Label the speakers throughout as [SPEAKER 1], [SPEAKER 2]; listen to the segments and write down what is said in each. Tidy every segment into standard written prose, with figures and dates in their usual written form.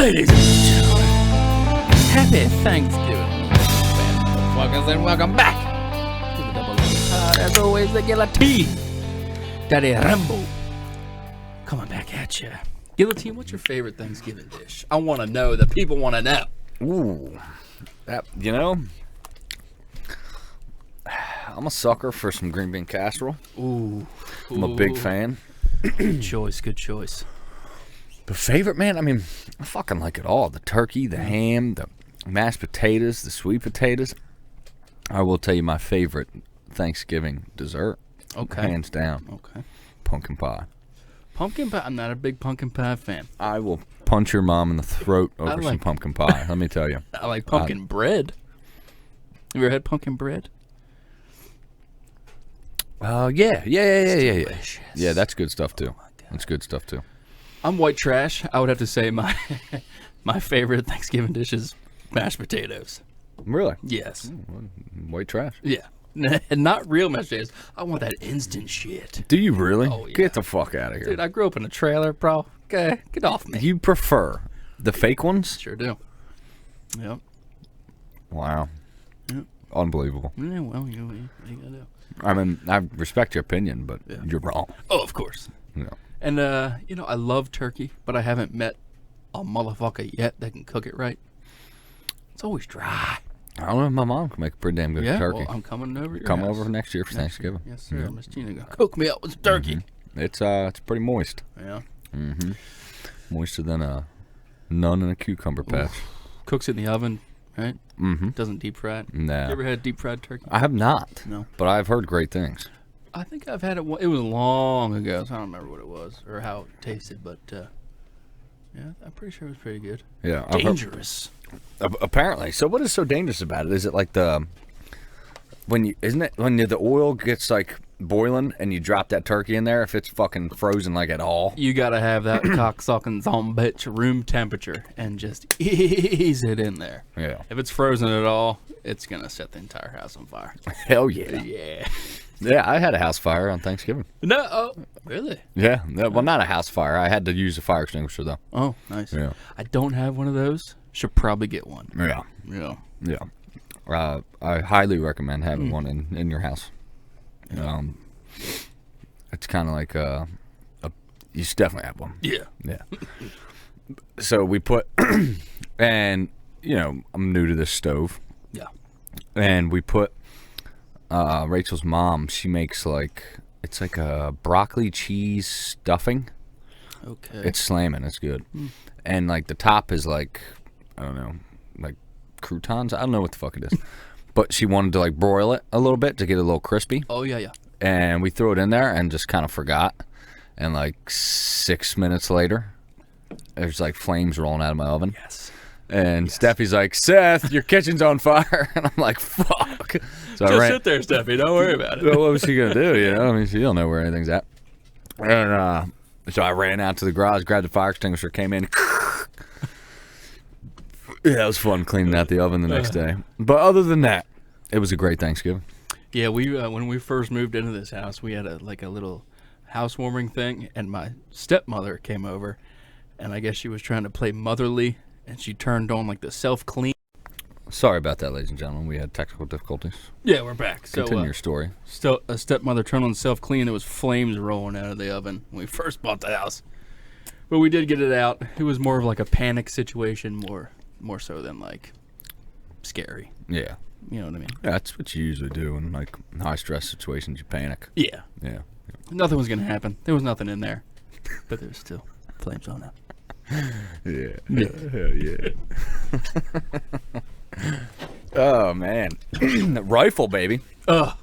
[SPEAKER 1] Ladies and gentlemen, happy Thanksgiving, motherfuckers, and welcome back to the Double O's Pod. As always, the Guillotine, Daddy Rambo, coming back at you. Guillotine, what's your favorite Thanksgiving dish? I want to know. The people want to know.
[SPEAKER 2] Ooh, I'm a sucker for some green bean casserole.
[SPEAKER 1] Ooh,
[SPEAKER 2] I'm a big fan.
[SPEAKER 1] Good choice, good choice.
[SPEAKER 2] The favorite, man, I mean, I fucking like it all. The turkey, the ham, the mashed potatoes, the sweet potatoes. I will tell you my favorite Thanksgiving dessert.
[SPEAKER 1] Okay.
[SPEAKER 2] Hands down.
[SPEAKER 1] Okay.
[SPEAKER 2] Pumpkin pie.
[SPEAKER 1] Pumpkin pie. I'm not a big pumpkin pie fan.
[SPEAKER 2] I will punch your mom in the throat over some pumpkin pie, let me tell you.
[SPEAKER 1] I like pumpkin bread. Have you ever had pumpkin bread?
[SPEAKER 2] Yeah.
[SPEAKER 1] Delicious.
[SPEAKER 2] Yeah, that's good stuff, too.
[SPEAKER 1] Oh my God.
[SPEAKER 2] That's good stuff, too.
[SPEAKER 1] I'm white trash. I would have to say my my favorite Thanksgiving dish is mashed potatoes.
[SPEAKER 2] Really?
[SPEAKER 1] Yes.
[SPEAKER 2] White trash.
[SPEAKER 1] Yeah. And not real mashed potatoes. I want that instant shit.
[SPEAKER 2] Do you really?
[SPEAKER 1] Oh, yeah.
[SPEAKER 2] Get the fuck out of here.
[SPEAKER 1] Dude, I grew up in a trailer, bro. Okay, get off me.
[SPEAKER 2] You prefer the fake ones?
[SPEAKER 1] Sure do. Yep.
[SPEAKER 2] Wow.
[SPEAKER 1] Yep.
[SPEAKER 2] Unbelievable.
[SPEAKER 1] Yeah, well, you gotta do.
[SPEAKER 2] I mean, I respect your opinion, but
[SPEAKER 1] Yeah.
[SPEAKER 2] you're wrong.
[SPEAKER 1] Oh, of course.
[SPEAKER 2] No.
[SPEAKER 1] And, I love turkey, but I haven't met a motherfucker yet that can cook it right. It's always dry.
[SPEAKER 2] I don't know if my mom can make a pretty damn good
[SPEAKER 1] Yeah,
[SPEAKER 2] turkey.
[SPEAKER 1] well, I'm coming over to your
[SPEAKER 2] Come
[SPEAKER 1] house.
[SPEAKER 2] over next year for Thanksgiving.
[SPEAKER 1] Yes, sir.
[SPEAKER 2] Yeah.
[SPEAKER 1] Miss Gina gonna cook me up with some turkey.
[SPEAKER 2] It's pretty moist.
[SPEAKER 1] Yeah.
[SPEAKER 2] Moister than a nun in a cucumber patch.
[SPEAKER 1] Cooks it in the oven, right?
[SPEAKER 2] Mm-hmm.
[SPEAKER 1] Doesn't deep fry it.
[SPEAKER 2] Nah.
[SPEAKER 1] You ever had deep fried turkey?
[SPEAKER 2] I have not.
[SPEAKER 1] No.
[SPEAKER 2] But I've heard great things.
[SPEAKER 1] I think I've had it. It was long ago, so I don't remember what it was or how it tasted, but yeah, I'm pretty sure it was pretty good.
[SPEAKER 2] Yeah. I've heard-
[SPEAKER 1] Dangerous.
[SPEAKER 2] apparently. So what is so dangerous about it? Is it like the when the oil gets like boiling and you drop that turkey in there, if it's fucking frozen like at all?
[SPEAKER 1] You gotta have that cocksucking zombitch room temperature and just ease it in there.
[SPEAKER 2] Yeah.
[SPEAKER 1] If it's frozen at all, it's gonna set the entire house on fire.
[SPEAKER 2] Hell yeah.
[SPEAKER 1] Yeah.
[SPEAKER 2] Yeah, I had a house fire on Thanksgiving.
[SPEAKER 1] No. Oh, really?
[SPEAKER 2] Yeah. Well, not a house fire. I had to use a fire extinguisher though.
[SPEAKER 1] Oh, nice.
[SPEAKER 2] Yeah.
[SPEAKER 1] I don't have one of those. Should probably get one.
[SPEAKER 2] Yeah.
[SPEAKER 1] Yeah.
[SPEAKER 2] Yeah. I highly recommend having one in your house. It's kind of like you should definitely have one.
[SPEAKER 1] Yeah.
[SPEAKER 2] Yeah. So we put, and I'm new to this stove,
[SPEAKER 1] Yeah.
[SPEAKER 2] and we put Rachel's mom. She makes it's like a broccoli cheese stuffing.
[SPEAKER 1] Okay.
[SPEAKER 2] It's slamming. It's good, and like the top is like I don't know, like croutons. I don't know what the fuck it is, but she wanted to like broil it a little bit to get it a little crispy.
[SPEAKER 1] Oh yeah.
[SPEAKER 2] And we threw it in there and just kind of forgot. And like 6 minutes later, there's like flames rolling out of my oven.
[SPEAKER 1] Yes.
[SPEAKER 2] And Steffi's like, Seth, your kitchen's on fire. And I'm like, fuck. So
[SPEAKER 1] Just sit there, Steffi. Don't worry about it.
[SPEAKER 2] What was she going to do? I mean, she don't know where anything's at. And so I ran out to the garage, grabbed the fire extinguisher, came in. Yeah, it was fun cleaning out the oven the next day. But other than that, it was a great Thanksgiving.
[SPEAKER 1] Yeah, we when we first moved into this house, we had a little housewarming thing, and my stepmother came over, and I guess she was trying to play motherly, and she turned on like the self-clean.
[SPEAKER 2] Sorry about that, ladies and gentlemen. We had technical difficulties.
[SPEAKER 1] Yeah, we're back. So
[SPEAKER 2] Continue your story.
[SPEAKER 1] a stepmother turned on self-clean. There was flames rolling out of the oven when we first bought the house, but we did get it out. It was more of like a panic situation, more so than like scary.
[SPEAKER 2] Yeah.
[SPEAKER 1] You know what I mean?
[SPEAKER 2] Yeah, that's what you usually do in like high stress situations. You panic.
[SPEAKER 1] Yeah.
[SPEAKER 2] Yeah.
[SPEAKER 1] Nothing was gonna happen. There was nothing in there, but there's still flames on it.
[SPEAKER 2] Yeah. Oh man, rifle baby.
[SPEAKER 1] Ugh.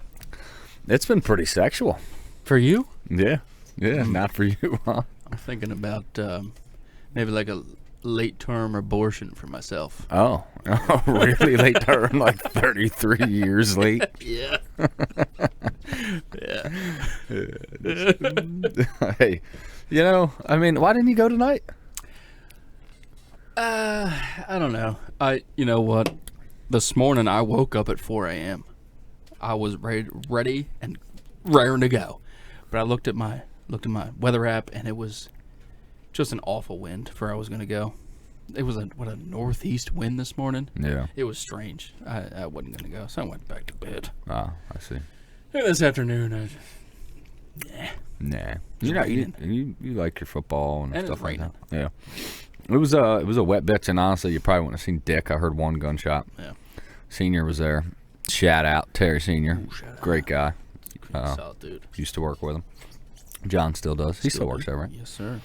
[SPEAKER 2] It's been pretty sexual.
[SPEAKER 1] For you?
[SPEAKER 2] Yeah. Not for you, huh?
[SPEAKER 1] I'm thinking about maybe like a late-term abortion for myself.
[SPEAKER 2] Oh, really late term, like 33 years late.
[SPEAKER 1] Yeah. Yeah.
[SPEAKER 2] Hey, I mean, why didn't you go tonight?
[SPEAKER 1] I don't know. You know what? This morning I woke up at 4 a.m. I was ready and raring to go, but I looked at my weather app and it was just an awful wind for where I was gonna go. It was a northeast wind this morning.
[SPEAKER 2] Yeah.
[SPEAKER 1] It was strange. I wasn't gonna go, so I went back to bed.
[SPEAKER 2] Ah, I see.
[SPEAKER 1] And this afternoon,
[SPEAKER 2] Nah.
[SPEAKER 1] raining.
[SPEAKER 2] You like your football and
[SPEAKER 1] And
[SPEAKER 2] stuff
[SPEAKER 1] it's
[SPEAKER 2] like
[SPEAKER 1] raining.
[SPEAKER 2] that. Yeah. It was a wet bitch, and honestly, you probably wouldn't have seen Dick. I heard one gunshot.
[SPEAKER 1] Yeah.
[SPEAKER 2] Senior was there. Shout out Terry Senior.
[SPEAKER 1] Ooh, shout out.
[SPEAKER 2] Great guy.
[SPEAKER 1] Solid dude.
[SPEAKER 2] Used to work with him. John still does. He still works there, right?
[SPEAKER 1] Yes, sir.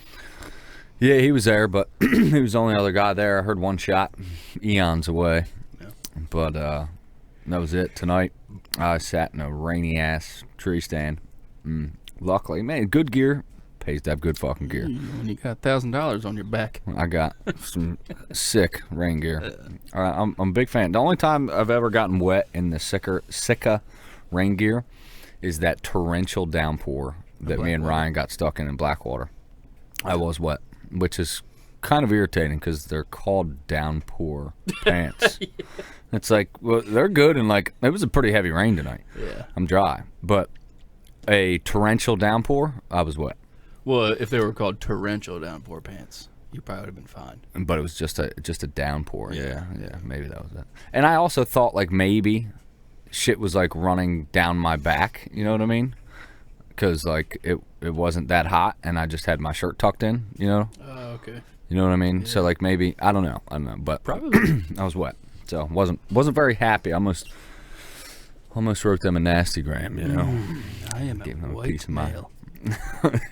[SPEAKER 2] Yeah, he was there, but he was the only other guy there. I heard one shot eons away.
[SPEAKER 1] Yeah.
[SPEAKER 2] But that was it tonight. I sat in a rainy ass tree stand. Luckily, man, good gear pays to have good fucking gear.
[SPEAKER 1] When you got $1,000 on your back.
[SPEAKER 2] I got some sick rain gear. I'm a big fan. The only time I've ever gotten wet in the Sika rain gear is that torrential downpour that me and Ryan got stuck in Blackwater. I was wet, which is kind of irritating because they're called downpour pants. It's like, well, they're good, and like it was a pretty heavy rain tonight.
[SPEAKER 1] Yeah.
[SPEAKER 2] I'm dry, but a torrential downpour, I was wet.
[SPEAKER 1] Well, if they were called torrential downpour pants, you probably would have been fine.
[SPEAKER 2] But it was just a downpour. Yeah, maybe that was it. And I also thought like maybe shit was like running down my back. You know what I mean? Because like it wasn't that hot, and I just had my shirt tucked in. You know?
[SPEAKER 1] Oh, okay.
[SPEAKER 2] You know what I mean? So like maybe I don't know, but
[SPEAKER 1] Probably.
[SPEAKER 2] I was wet, so wasn't very happy. Almost wrote them a nasty gram. You know?
[SPEAKER 1] I am
[SPEAKER 2] Gave
[SPEAKER 1] a
[SPEAKER 2] him a
[SPEAKER 1] white
[SPEAKER 2] piece of my-
[SPEAKER 1] male.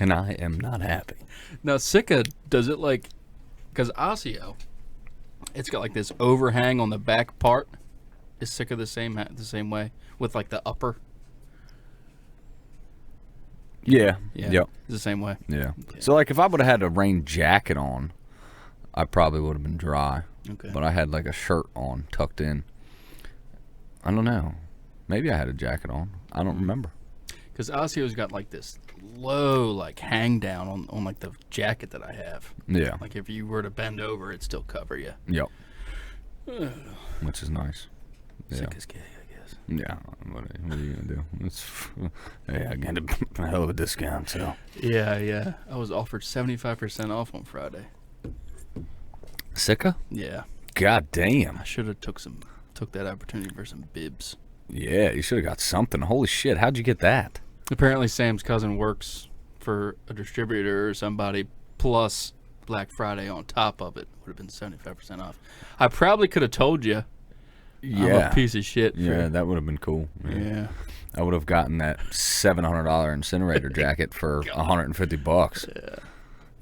[SPEAKER 2] And I am not happy.
[SPEAKER 1] Now, Sika, does it like... Because Osseo, it's got like this overhang on the back part. Is Sika the same way? With like the upper?
[SPEAKER 2] Yeah.
[SPEAKER 1] Yeah.
[SPEAKER 2] Yep.
[SPEAKER 1] It's the same way.
[SPEAKER 2] Yeah. So like if I would have had a rain jacket on, I probably would have been dry.
[SPEAKER 1] Okay.
[SPEAKER 2] But I had like a shirt on, tucked in. I don't know. Maybe I had a jacket on. I don't remember.
[SPEAKER 1] Because Osseo's got like this low like hang down on like the jacket that I have.
[SPEAKER 2] Yeah.
[SPEAKER 1] Like if you were to bend over, it'd still cover you.
[SPEAKER 2] Yep. Which is nice. Yeah.
[SPEAKER 1] Sika's gay, I guess.
[SPEAKER 2] Yeah. What are you gonna do? It's I got a hell of a discount. So.
[SPEAKER 1] Yeah. I was offered 75% off on Friday.
[SPEAKER 2] Sika?
[SPEAKER 1] Yeah.
[SPEAKER 2] God damn.
[SPEAKER 1] I should have took that opportunity for some bibs.
[SPEAKER 2] Yeah, you should have got something. Holy shit! How'd you get that?
[SPEAKER 1] Apparently, Sam's cousin works for a distributor or somebody, plus Black Friday on top of it. Would have been 75% off. I probably could have told you. I'm a piece of shit.
[SPEAKER 2] Yeah, that would have been cool.
[SPEAKER 1] Yeah.
[SPEAKER 2] I would have gotten that $700 incinerator jacket for $150.
[SPEAKER 1] Yeah.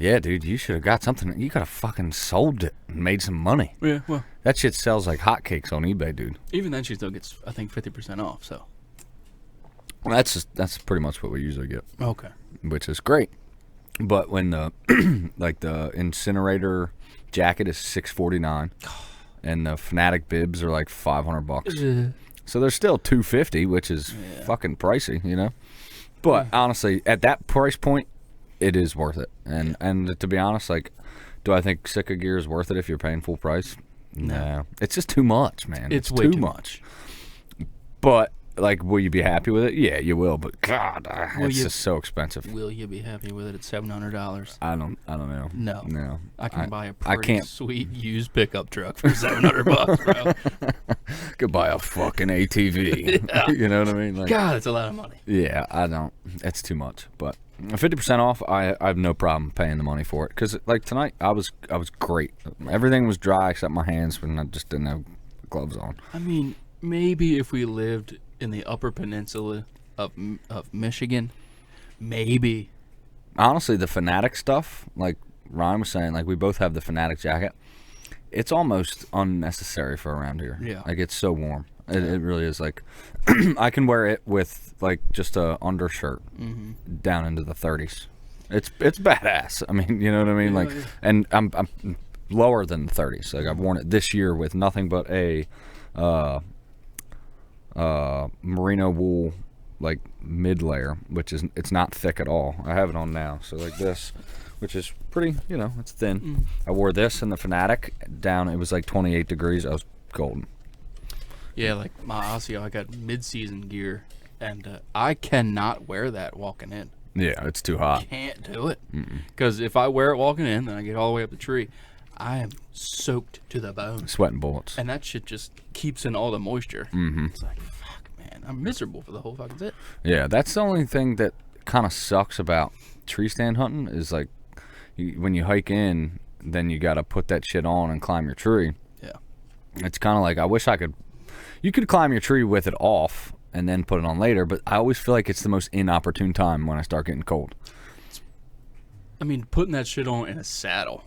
[SPEAKER 2] Yeah, dude, you should have got something. You could have fucking sold it and made some money.
[SPEAKER 1] Yeah, well,
[SPEAKER 2] That shit sells like hotcakes on eBay, dude.
[SPEAKER 1] even then she still gets, I think, 50% off, so.
[SPEAKER 2] Well, that's pretty much what we usually get,
[SPEAKER 1] Okay.
[SPEAKER 2] which is great. But when the like the incinerator jacket is $649, and the Fanatic bibs are like $500, so they're still $250, which is fucking pricey, you know. But honestly, at that price point, it is worth it. And to be honest, like, do I think Sika gear is worth it if you're paying full price? No. It's just too much, man.
[SPEAKER 1] It's way too much.
[SPEAKER 2] But like, will you be happy with it? Yeah, you will. But God, it's
[SPEAKER 1] you-
[SPEAKER 2] just so expensive.
[SPEAKER 1] Will you be happy with it at $700?
[SPEAKER 2] I don't know.
[SPEAKER 1] No. I can buy a
[SPEAKER 2] I
[SPEAKER 1] pretty
[SPEAKER 2] can't.
[SPEAKER 1] sweet used pickup truck for $700, bro.
[SPEAKER 2] Could buy a fucking ATV.
[SPEAKER 1] Yeah.
[SPEAKER 2] You know what I mean? Like,
[SPEAKER 1] God, it's a lot of money.
[SPEAKER 2] yeah, I don't. It's too much. But 50% off, I have no problem paying the money for it. Because like tonight, I was great. Everything was dry except my hands when I just didn't have gloves on.
[SPEAKER 1] I mean, maybe if we lived in the Upper Peninsula of Michigan, maybe.
[SPEAKER 2] Honestly, the Fanatic stuff, like Ryan was saying, like we both have the Fanatic jacket. It's almost unnecessary for around here.
[SPEAKER 1] Yeah.
[SPEAKER 2] Like it's so warm. It really is. Like I can wear it with like just a undershirt down into the 30s. It's badass. I mean, you know what I mean? Like, and I'm lower than the 30s. Like I've worn it this year with nothing but a merino wool like mid layer, which is it's not thick at all. I have it on now, so like this, which is pretty, you know, it's thin. I wore this in the Fanatic down. It was like 28 degrees. I was golden.
[SPEAKER 1] Yeah, like my Osseo, I got mid-season gear, and I cannot wear that walking in.
[SPEAKER 2] Yeah, it's too hot.
[SPEAKER 1] Can't do it. Because if I wear it walking in, then I get all the way up the tree. I am soaked to the bone.
[SPEAKER 2] Sweating bullets.
[SPEAKER 1] And that shit just keeps in all the moisture.
[SPEAKER 2] Mm-hmm.
[SPEAKER 1] It's like, fuck, man. I'm miserable for the whole fucking set.
[SPEAKER 2] Yeah, that's the only thing that kind of sucks about tree stand hunting is like when you hike in, then you got to put that shit on and climb your tree.
[SPEAKER 1] Yeah.
[SPEAKER 2] It's kind of like I wish I could. You could climb your tree with it off and then put it on later, but I always feel like it's the most inopportune time when I start getting cold.
[SPEAKER 1] I mean, putting that shit on in a saddle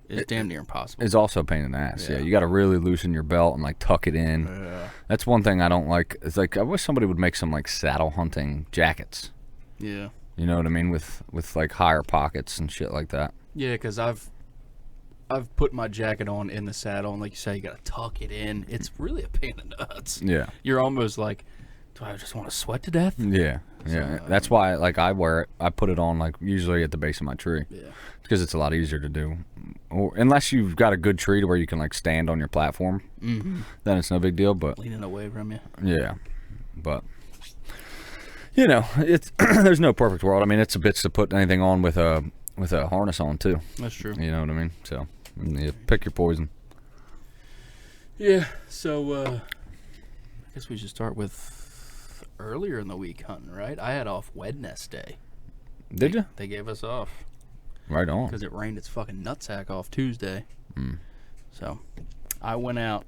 [SPEAKER 1] is damn near impossible.
[SPEAKER 2] It's also a pain in the ass.
[SPEAKER 1] Yeah.
[SPEAKER 2] Yeah, you got to really loosen your belt and like tuck it in.
[SPEAKER 1] Yeah.
[SPEAKER 2] That's one thing I don't like. It's like I wish somebody would make some like saddle hunting jackets.
[SPEAKER 1] Yeah.
[SPEAKER 2] You know what I mean, with like higher pockets and shit like that.
[SPEAKER 1] Yeah, because I've put my jacket on in the saddle, and like you say, you got to tuck it in. It's really a pain in the nuts.
[SPEAKER 2] Yeah.
[SPEAKER 1] You're almost like, do I just want to sweat to death?
[SPEAKER 2] Yeah, yeah. That's why, like, I wear it. I put it on, like, usually at the base of my tree.
[SPEAKER 1] Yeah.
[SPEAKER 2] Because it's a lot easier to do. Or, unless you've got a good tree to where you can, like, stand on your platform, then it's no big deal. But
[SPEAKER 1] Leaning away from you.
[SPEAKER 2] yeah, but you know, it's there's no perfect world. I mean, it's a bitch to put anything on with a harness on too.
[SPEAKER 1] That's true.
[SPEAKER 2] You know what I mean? So, you pick your poison.
[SPEAKER 1] Yeah. So I guess we should start with earlier in the week hunting, right? I had off Wednesday.
[SPEAKER 2] Did you?
[SPEAKER 1] They gave us off
[SPEAKER 2] Right on.
[SPEAKER 1] because it rained its fucking nutsack off Tuesday. So I went out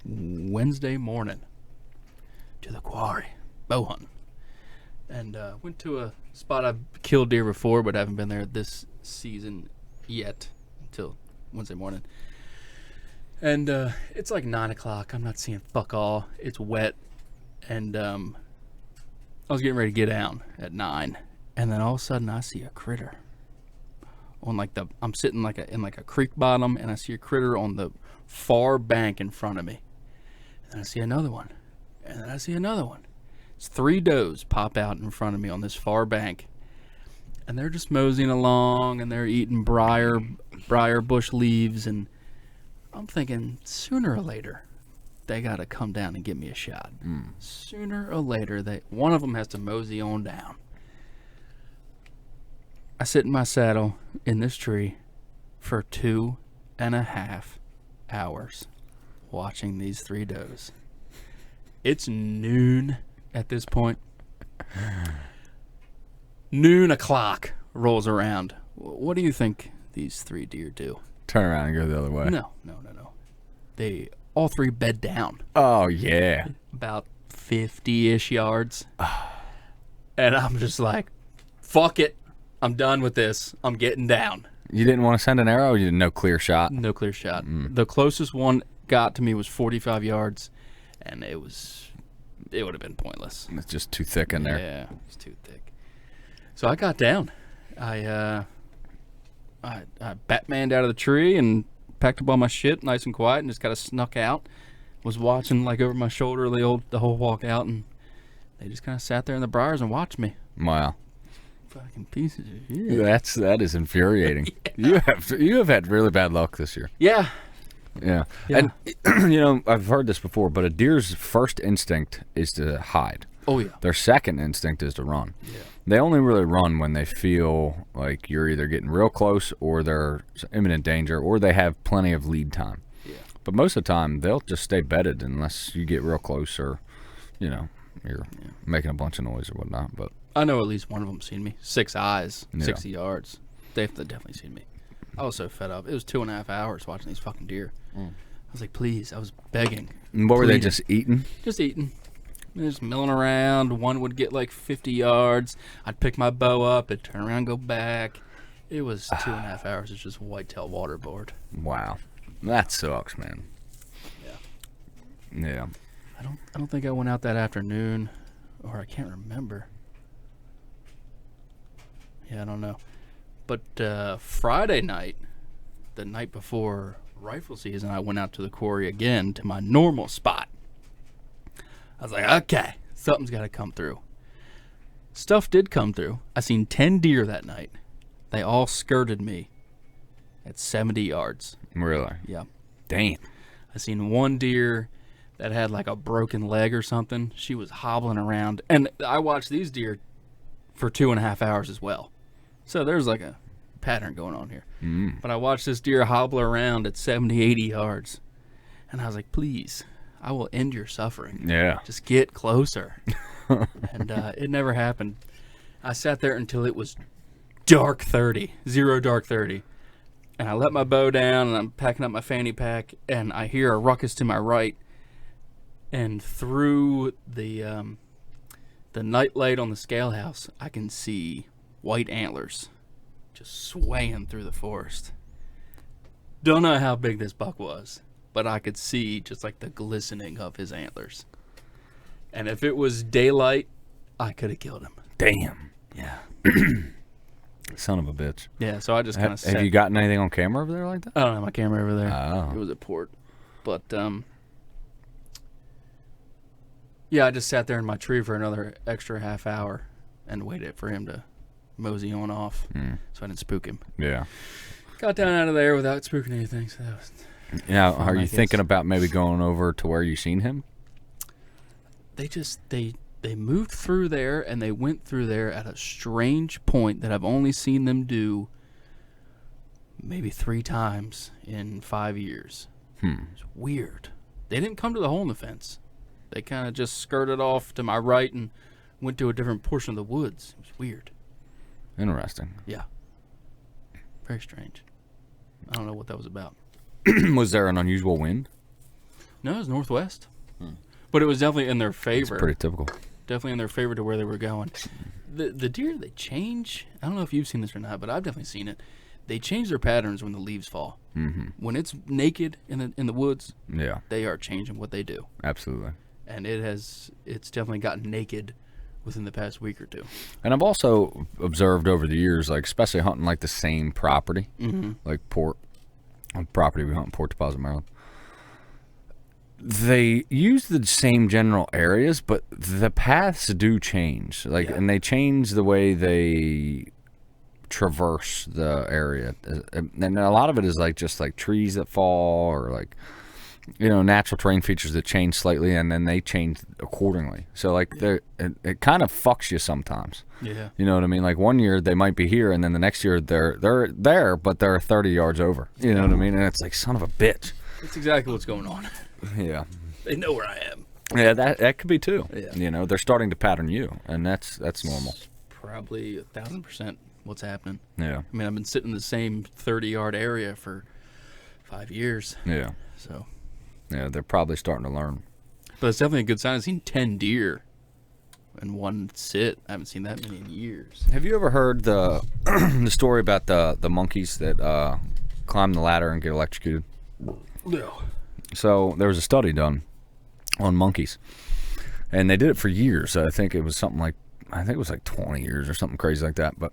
[SPEAKER 1] Wednesday morning to the quarry, bow hunting, and went to a spot I've killed deer before, but haven't been there this season yet until Wednesday morning. And it's like 9 o'clock. I'm not seeing fuck all. It's wet, and I was getting ready to get down at 9, and then all of a sudden I see a critter on I'm sitting in a creek bottom, and I see a critter on the far bank in front of me. And I see another one, and then I see another one. It's 3 does pop out in front of me on this far bank, and they're just moseying along, and they're eating briar bush leaves, and I'm thinking sooner or later they gotta come down and give me a shot. Sooner or later one of them has to mosey on down. I sit in my saddle in this tree for 2.5 hours watching these 3 does. It's noon at this point. Noon o'clock rolls around. What do you think these 3 deer do?
[SPEAKER 2] Turn around and go the other way.
[SPEAKER 1] No. They all 3 bed down
[SPEAKER 2] Oh yeah.
[SPEAKER 1] about 50-ish yards. And I'm just like, fuck it. I'm done with this. I'm getting down.
[SPEAKER 2] You didn't want to send an arrow? Or you didn't know clear shot?
[SPEAKER 1] No clear shot. The closest one got to me was 45 yards, and it would have been pointless.
[SPEAKER 2] It's just too thick in there.
[SPEAKER 1] Yeah, it's too thick. So I got down. I Batmaned out of the tree and packed up all my shit nice and quiet and just kind of snuck out. Was watching like over my shoulder the whole walk out, and they just kind of sat there in the briars and watched me.
[SPEAKER 2] Wow.
[SPEAKER 1] Fucking pieces of shit.
[SPEAKER 2] That is infuriating. You have had really bad luck this year.
[SPEAKER 1] Yeah.
[SPEAKER 2] Yeah.
[SPEAKER 1] Yeah.
[SPEAKER 2] And you know, I've heard this before, but a deer's first instinct is to hide.
[SPEAKER 1] Oh yeah.
[SPEAKER 2] Their second instinct is to run.
[SPEAKER 1] Yeah.
[SPEAKER 2] They only really run when they feel like you're either getting real close or they're imminent danger or they have plenty of lead time.
[SPEAKER 1] Yeah.
[SPEAKER 2] But most of the time, they'll just stay bedded unless you get real close or, you know, you're making a bunch of noise or whatnot. But
[SPEAKER 1] I know at least one of them seen me. 6 eyes,
[SPEAKER 2] Yeah.
[SPEAKER 1] 60 yards. They've definitely seen me. I was so fed up. It was 2.5 hours watching these fucking deer. I was like, please. I was begging.
[SPEAKER 2] And what were they
[SPEAKER 1] Pleading.
[SPEAKER 2] just eating?
[SPEAKER 1] Just eating. Just milling around. One would get like 50 yards. I'd pick my bow up. It'd turn around and go back. It was 2.5 hours. It's just whitetail waterboard.
[SPEAKER 2] Wow. That sucks, man. Yeah.
[SPEAKER 1] I don't think I went out that afternoon, or I can't remember. Yeah, I don't know. But Friday night, the night before rifle season, I went out to the quarry again to my normal spot. I was like, okay, something's got to come through. Stuff did come through. I seen 10 deer that night. They all skirted me at 70 yards.
[SPEAKER 2] Really?
[SPEAKER 1] Yeah.
[SPEAKER 2] Damn.
[SPEAKER 1] I seen one deer that had like a broken leg or something. She was hobbling around. And I watched these deer for 2.5 hours as well. So there's like a pattern going on here. But I watched this deer hobble around at 70, 80 yards. And I was like, please, I will end your suffering.
[SPEAKER 2] Yeah.
[SPEAKER 1] Just get closer. And it never happened. I sat there until it was dark 30, 0 dark 30. And I let my bow down, and I'm packing up my fanny pack, and I hear a ruckus to my right. And through the night light on the scale house, I can see white antlers just swaying through the forest. Don't know how big this buck was, but I could see just like the glistening of his antlers. And if it was daylight, I could have killed him.
[SPEAKER 2] Damn.
[SPEAKER 1] Yeah.
[SPEAKER 2] Son of a bitch.
[SPEAKER 1] Yeah, so I just kind of
[SPEAKER 2] Have you gotten anything on camera over there like that?
[SPEAKER 1] I don't have my camera over there.
[SPEAKER 2] Oh.
[SPEAKER 1] It was at port. But, yeah, I just sat there in my tree for another extra half hour and waited for him to mosey on off so I didn't spook him.
[SPEAKER 2] Yeah.
[SPEAKER 1] Got down out of there without spooking anything, so that was...
[SPEAKER 2] Now,
[SPEAKER 1] fun,
[SPEAKER 2] are
[SPEAKER 1] I
[SPEAKER 2] you
[SPEAKER 1] guess.
[SPEAKER 2] thinking about maybe going over to where you seen him?
[SPEAKER 1] They moved through there, and they went through there at a strange point that I've only seen them do maybe 3 times in 5 years. It's weird. They didn't come to the hole in the fence. They kind of just skirted off to my right and went to a different portion of the woods. It was weird.
[SPEAKER 2] Interesting.
[SPEAKER 1] Yeah. Very strange. I don't know what that was about.
[SPEAKER 2] Was there an unusual wind?
[SPEAKER 1] No, it was northwest. But it was definitely in their
[SPEAKER 2] It's
[SPEAKER 1] favor.
[SPEAKER 2] pretty typical.
[SPEAKER 1] Definitely in their favor to where they were going. The deer, they change. I don't know if you've seen this or not, but I've definitely seen it. They change their patterns when the leaves fall. Mm-hmm. When it's naked in the woods,
[SPEAKER 2] Yeah,
[SPEAKER 1] they are changing what they do.
[SPEAKER 2] absolutely.
[SPEAKER 1] And it's definitely gotten naked within the past week or two.
[SPEAKER 2] And I've also observed over the years, like especially hunting like the same property, like property we hunt in Port Deposit, Maryland. They use the same general areas, but the paths do change. And they change the way they traverse the area, and a lot of it is like just like trees that fall or like natural terrain features that change slightly, and then they change accordingly. So like it kind of fucks you sometimes.
[SPEAKER 1] Yeah.
[SPEAKER 2] You know what I mean? Like one year they might be here, and then the next year they're there, but they're 30 yards over. You know what I mean? And it's like, son of a bitch.
[SPEAKER 1] That's exactly what's going on.
[SPEAKER 2] Yeah.
[SPEAKER 1] They know where I am.
[SPEAKER 2] Yeah, that could be too.
[SPEAKER 1] Yeah.
[SPEAKER 2] They're starting to pattern you, and that's normal.
[SPEAKER 1] Probably 1,000% what's happening.
[SPEAKER 2] Yeah.
[SPEAKER 1] I mean, I've been sitting in the same 30-yard area for 5 years.
[SPEAKER 2] Yeah.
[SPEAKER 1] So,
[SPEAKER 2] Yeah, they're probably starting to learn.
[SPEAKER 1] but it's definitely a good sign. I've seen 10 deer in one sit. I haven't seen that many in years.
[SPEAKER 2] Have you ever heard the the story about the monkeys that climb the ladder and get electrocuted?
[SPEAKER 1] No.
[SPEAKER 2] So there was a study done on monkeys, and they did it for years. I think it was like 20 years or something crazy like that. But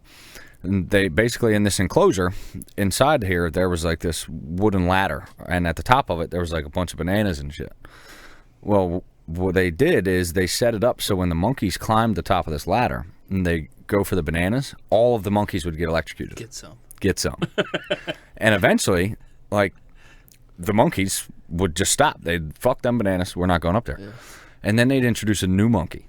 [SPEAKER 2] they basically, in this enclosure inside here, there was like this wooden ladder, and at the top of it there was like a bunch of bananas and shit. Well, what they did is they set it up so when the monkeys climbed the top of this ladder and they go for the bananas, all of the monkeys would get electrocuted. Get some. And eventually, like, the monkeys would just stop. They'd fuck them bananas. We're not going up there. Yeah. And then they'd introduce a new monkey.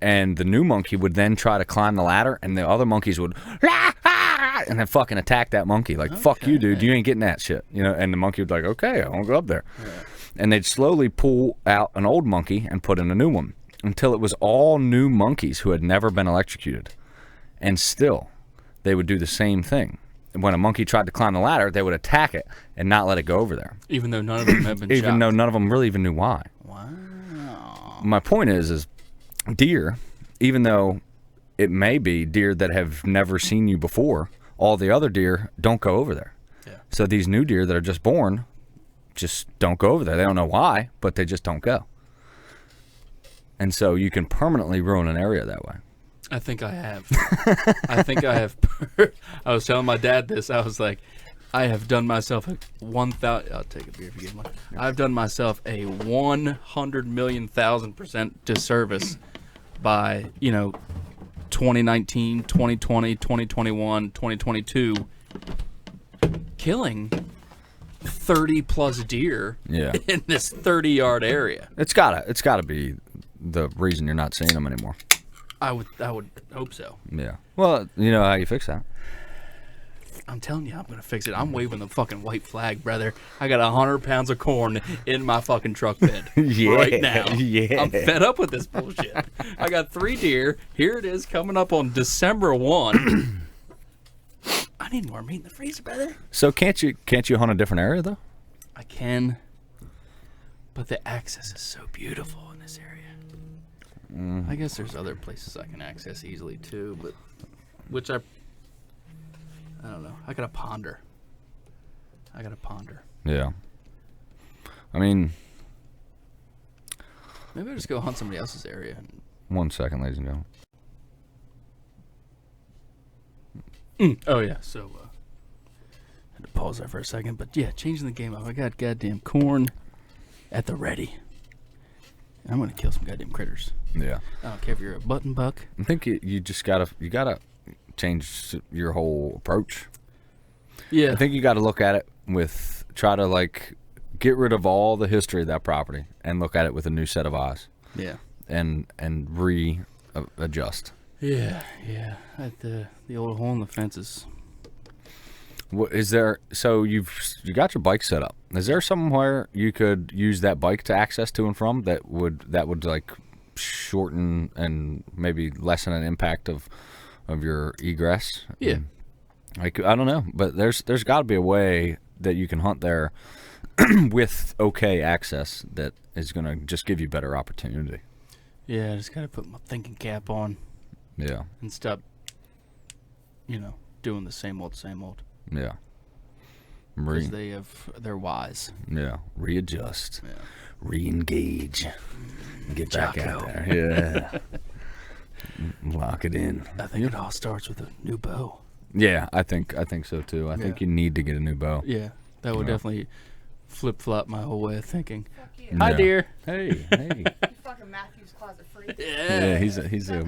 [SPEAKER 2] And the new monkey would then try to climb the ladder, and the other monkeys would, and then fucking attack that monkey. Like, fuck you, dude. You ain't getting that shit. And the monkey would be like, okay, I won't go up there. Yeah. And they'd slowly pull out an old monkey and put in a new one until it was all new monkeys who had never been electrocuted. And still, they would do the same thing. When a monkey tried to climb the ladder, they would attack it and not let it go over there.
[SPEAKER 1] Even though none of them have been shot.
[SPEAKER 2] Even though none of them really even knew why.
[SPEAKER 1] Wow.
[SPEAKER 2] My point is deer, even though it may be deer that have never seen you before, all the other deer don't go over there. Yeah. So these new deer that are just born just don't go over there. They don't know why, but they just don't go. And so you can permanently ruin an area that way.
[SPEAKER 1] I think I have. I was telling my dad this. I was like, I have done myself a 1,000. I'll take a beer if you get one. I've done myself a 100,000,000% disservice by 2019, 2020, 2021, 2022 killing 30 plus deer in this 30-yard area.
[SPEAKER 2] It's gotta be the reason you're not seeing them anymore.
[SPEAKER 1] I would hope so.
[SPEAKER 2] Yeah. Well, you know how you fix that?
[SPEAKER 1] I'm telling you, I'm going to fix it. I'm waving the fucking white flag, brother. I got 100 pounds of corn in my fucking truck bed right now.
[SPEAKER 2] Yeah.
[SPEAKER 1] I'm fed up with this bullshit. I got 3 deer. Here it is coming up on December 1. I need more meat in the freezer, brother.
[SPEAKER 2] So can't you hunt a different area though?
[SPEAKER 1] I can, but the access is so beautiful in this area. I guess there's other places I can access easily too, but which I don't know. I gotta ponder.
[SPEAKER 2] Yeah. I mean,
[SPEAKER 1] maybe I'll just go hunt somebody else's area.
[SPEAKER 2] 1 second, ladies and gentlemen.
[SPEAKER 1] Oh yeah, so had to pause there for a second, but yeah, changing the game up. I got goddamn corn at the ready. And I'm gonna kill some goddamn critters.
[SPEAKER 2] Yeah.
[SPEAKER 1] I don't care if you're a button buck.
[SPEAKER 2] I think you just gotta change your whole approach.
[SPEAKER 1] Yeah.
[SPEAKER 2] I think you got to look at it with try to like get rid of all the history of that property and look at it with a new set of eyes.
[SPEAKER 1] Yeah.
[SPEAKER 2] And readjust.
[SPEAKER 1] Yeah. At the old hole in the fences.
[SPEAKER 2] What is there? So you got your bike set up. Is there somewhere you could use that bike to access to and from that would like shorten and maybe lessen an impact of your egress?
[SPEAKER 1] Yeah.
[SPEAKER 2] Like I don't know, but there's got to be a way that you can hunt there with okay access that is going to just give you better opportunity.
[SPEAKER 1] Yeah, I just got to put my thinking cap on.
[SPEAKER 2] Yeah.
[SPEAKER 1] And stop, doing the same old.
[SPEAKER 2] Yeah.
[SPEAKER 1] Because they're wise.
[SPEAKER 2] Yeah. Readjust.
[SPEAKER 1] Yeah.
[SPEAKER 2] Re-engage. Get back
[SPEAKER 1] Jocko.
[SPEAKER 2] out there. Yeah. Lock it in.
[SPEAKER 1] I think it all starts with a new bow.
[SPEAKER 2] Yeah, I think so too. I think you need to get a new bow.
[SPEAKER 1] Yeah, that would definitely flip-flop my whole way of thinking.
[SPEAKER 3] Fuck you.
[SPEAKER 1] Hi,
[SPEAKER 2] Yeah.
[SPEAKER 1] dear.
[SPEAKER 2] Hey.
[SPEAKER 3] You fucking Matthew's Closet freak.
[SPEAKER 2] Yeah, he's a
[SPEAKER 3] Where's your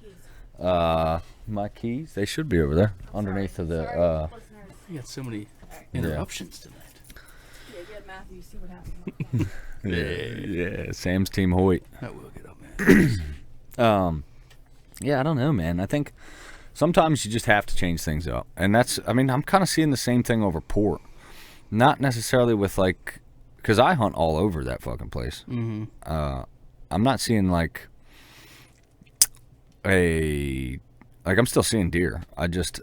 [SPEAKER 3] keys?
[SPEAKER 2] my keys, they should be over there underneath of the
[SPEAKER 3] Sorry, listeners.
[SPEAKER 1] You got so many interruptions tonight.
[SPEAKER 3] Yeah, get Matthew, see what happens.
[SPEAKER 2] yeah, Sam's Team Hoyt.
[SPEAKER 1] I will get up, man.
[SPEAKER 2] Yeah, I don't know, man. I think sometimes you just have to change things up. And I'm kind of seeing the same thing over port. Not necessarily with like, because I hunt all over that fucking place.
[SPEAKER 1] Mm-hmm.
[SPEAKER 2] I'm not seeing like I'm still seeing deer. I just,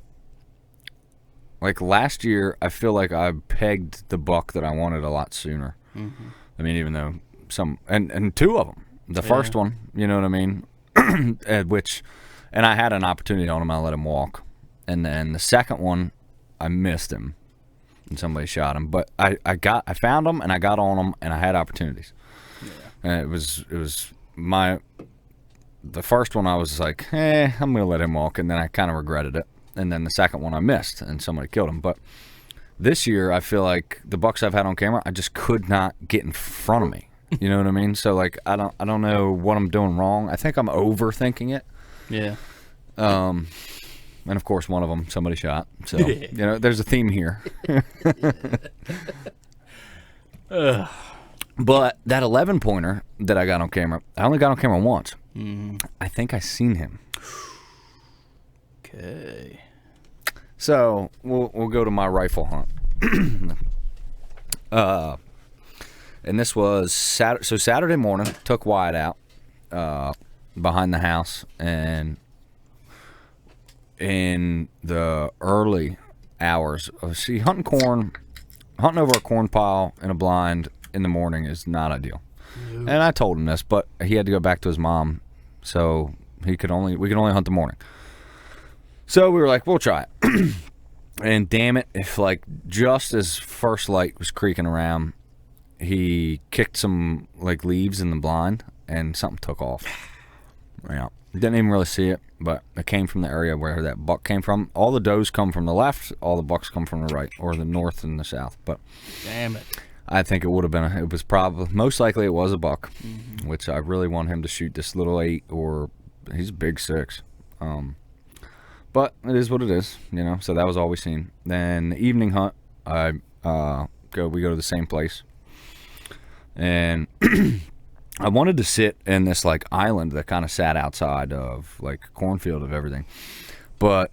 [SPEAKER 2] like last year, I feel like I pegged the buck that I wanted a lot sooner.
[SPEAKER 1] Mm-hmm.
[SPEAKER 2] I mean, even though and 2 of them. The first one, you know what I mean? And I had an opportunity on him, I let him walk. And then the second one, I missed him, and somebody shot him. But I found him, and I got on him, and I had opportunities.
[SPEAKER 1] Yeah.
[SPEAKER 2] And it was the first one I was like, I'm gonna let him walk, and then I kind of regretted it. And then the second one I missed, and somebody killed him. But this year, I feel like the bucks I've had on camera, I just could not get in front of me. You know what I mean? So like, I don't know what I'm doing wrong. I think I'm overthinking it.
[SPEAKER 1] Yeah.
[SPEAKER 2] And of course, one of them somebody shot. So there's a theme here. But that 11 pointer that I got on camera, I only got on camera once.
[SPEAKER 1] Mm-hmm.
[SPEAKER 2] I think I seen him.
[SPEAKER 1] Okay.
[SPEAKER 2] So we'll go to my rifle hunt. And this was Saturday morning. Took Wyatt out behind the house, and in the early hours, hunting over a corn pile in a blind in the morning is not ideal. No. And I told him this, but he had to go back to his mom, so we could only hunt the morning. So we were like, we'll try it. And damn it, if like just as first light was creaking around, he kicked some like leaves in the blind, and something took off. Yeah, didn't even really see it, but it came from the area where that buck came from. All the does come from the left, all the bucks come from the right, or the north and the south. But
[SPEAKER 1] damn it,
[SPEAKER 2] I think it would have been. It was probably most likely it was a buck, which I really want him to shoot this little 8, or he's a big 6. But it is what it is, So that was all we seen. Then the evening hunt, we go to the same place, and I wanted to sit in this like island that kind of sat outside of like cornfield of everything, but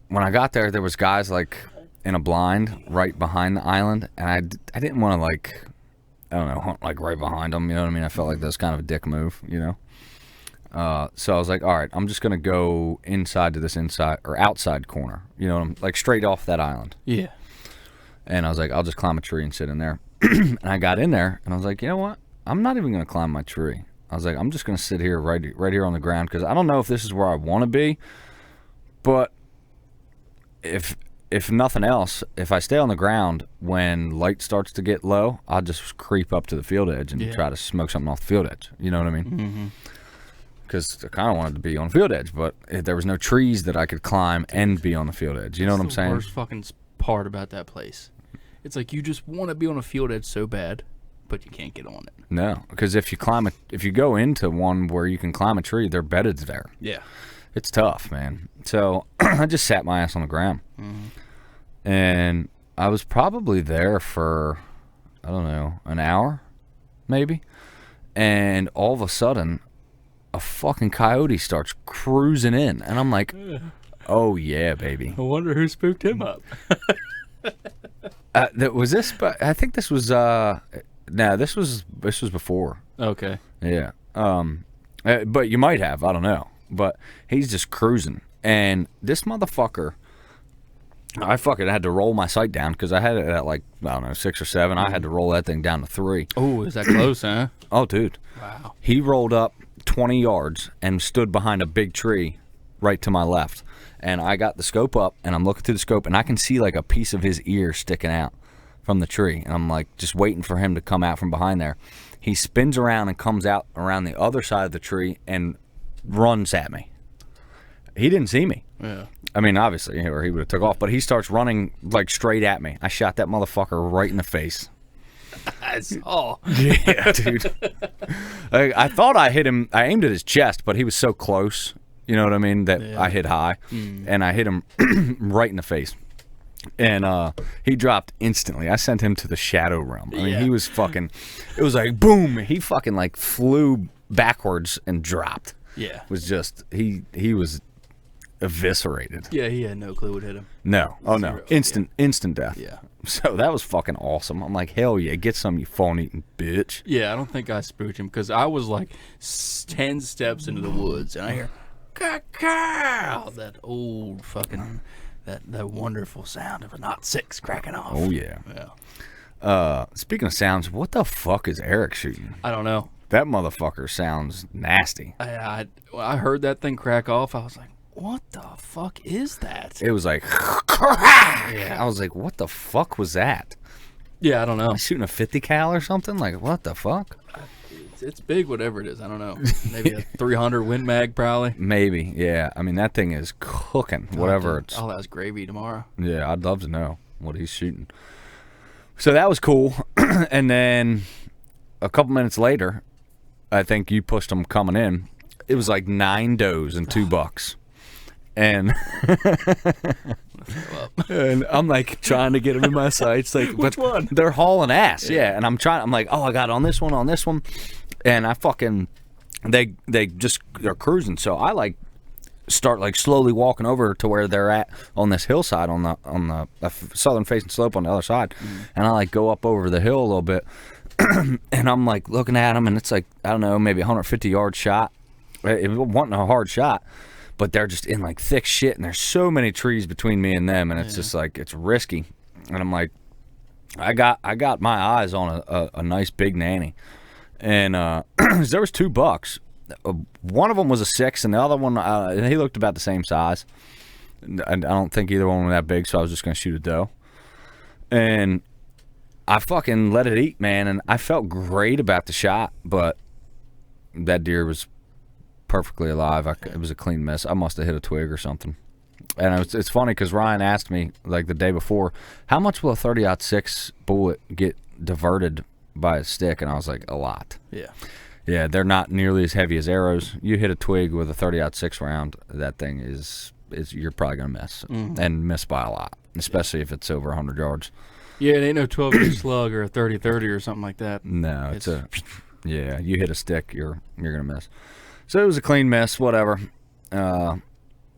[SPEAKER 2] when I got there, there was guys like in a blind right behind the island, and I didn't want to like, I don't know, hunt like right behind them. You know what I mean? I felt like that was kind of a dick move, you know. So I was like, all right, I'm just gonna go inside to this inside or outside corner. You know, like straight off that island.
[SPEAKER 1] Yeah.
[SPEAKER 2] And I was like, I'll just climb a tree and sit in there. And I got in there, and I was like, you know what? I'm not even gonna climb my tree. I was like, I'm just gonna sit here right here on the ground because I don't know if this is where I want to be, but if nothing else, if I stay on the ground when light starts to get low, I'll just creep up to the field edge and try to smoke something off the field edge. You know what I mean?
[SPEAKER 1] Mm-hmm.
[SPEAKER 2] Because I kind of wanted to be on the field edge, but there was no trees that I could climb and be on the field edge. You know what I'm saying?
[SPEAKER 1] That's the worst fucking part about that place. It's like you just want to be on a field edge so bad, but you can't get on it.
[SPEAKER 2] No, because if you go into one where you can climb a tree, they're bedded there.
[SPEAKER 1] Yeah.
[SPEAKER 2] It's tough, man. So I just sat my ass on the ground. Mm-hmm. And I was probably there for, I don't know, an hour, maybe. And all of a sudden, a fucking coyote starts cruising in. And I'm like, oh, yeah, baby.
[SPEAKER 1] I wonder who spooked him up.
[SPEAKER 2] Was this, but I think this was, this was before.
[SPEAKER 1] Okay.
[SPEAKER 2] Yeah. But you might have, I don't know. But he's just cruising. And this motherfucker, I fucking had to roll my sight down because I had it at like, I don't know, 6 or 7. I had to roll that thing down to 3.
[SPEAKER 1] Oh, is that close, huh?
[SPEAKER 2] Oh, dude.
[SPEAKER 1] Wow.
[SPEAKER 2] He rolled up 20 yards and stood behind a big tree right to my left. And I got the scope up, and I'm looking through the scope, and I can see like a piece of his ear sticking out from the tree. And I'm like just waiting for him to come out from behind there. He spins around and comes out around the other side of the tree and runs at me. He didn't see me.
[SPEAKER 1] Yeah.
[SPEAKER 2] I mean, obviously, or he would have took off, but he starts running like straight at me. I shot that motherfucker right in the face.
[SPEAKER 1] Oh.
[SPEAKER 2] Yeah, dude. I thought I hit him. I aimed at his chest, but he was so close. You know what I mean? That I hit high, and I hit him right in the face. And he dropped instantly. I sent him to the shadow realm. I mean, he was fucking. It was like boom. He fucking like flew backwards and dropped.
[SPEAKER 1] Yeah.
[SPEAKER 2] It was just he was eviscerated.
[SPEAKER 1] Yeah, he had no clue what hit him.
[SPEAKER 2] No. Oh no. Instant death.
[SPEAKER 1] Yeah.
[SPEAKER 2] So that was fucking awesome. I'm like, hell yeah, get some, you fawn-eating bitch.
[SPEAKER 1] Yeah, I don't think I spooked him because I was like 10 steps into the woods and I hear caw, that old fucking that wonderful sound of a 06 cracking off.
[SPEAKER 2] Oh yeah.
[SPEAKER 1] Yeah.
[SPEAKER 2] Speaking of sounds, what the fuck is Eric shooting?
[SPEAKER 1] I don't know.
[SPEAKER 2] That motherfucker sounds nasty.
[SPEAKER 1] I heard that thing crack off. I was like, what the fuck is that?
[SPEAKER 2] It was like, yeah. I was like, what the fuck was that?
[SPEAKER 1] Yeah, I don't know.
[SPEAKER 2] Shooting a 50 cal or something? Like, what the fuck?
[SPEAKER 1] It's big, whatever it is. I don't know. Maybe a 300 Win Mag, probably.
[SPEAKER 2] Maybe, yeah. I mean, that thing is cooking, whatever it's.
[SPEAKER 1] I'll ask Gravy tomorrow.
[SPEAKER 2] Yeah, I'd love to know what he's shooting. So that was cool. And then a couple minutes later, I think you pushed them coming in. It was like 9 does and 2 bucks. And and I'm like trying to get them in my sights, like,
[SPEAKER 1] which one?
[SPEAKER 2] They're hauling ass, yeah. And I'm like, oh, I got on this one, and I fucking they're cruising. So I like start like slowly walking over to where they're at on this hillside on the southern facing slope on the other side, and I like go up over the hill a little bit, and I'm like looking at them, and it's like, I don't know, maybe 150 yard shot. It wasn't a hard shot. But they're just in like thick shit, and there's so many trees between me and them, and it's just like, it's risky. And I'm like, I got my eyes on a nice big nanny, and there was 2 bucks. One of them was a 6, and the other one he looked about the same size. I don't think either one was that big, so I was just gonna shoot a doe. And I fucking let it eat, man, and I felt great about the shot, but that deer was perfectly alive. It was a clean miss. I must have hit a twig or something. And it's funny because Ryan asked me like the day before, how much will a 30-06 bullet get diverted by a stick? And I was like, a lot. Yeah, they're not nearly as heavy as arrows. You hit a twig with a 30-06 round, that thing is you're probably gonna miss, and miss by a lot, especially if it's over 100 yards.
[SPEAKER 1] Yeah, it ain't no 12-inch slug or a 30-30 or something like that.
[SPEAKER 2] No, it's yeah. You hit a stick, you're gonna miss. So it was a clean miss, whatever. That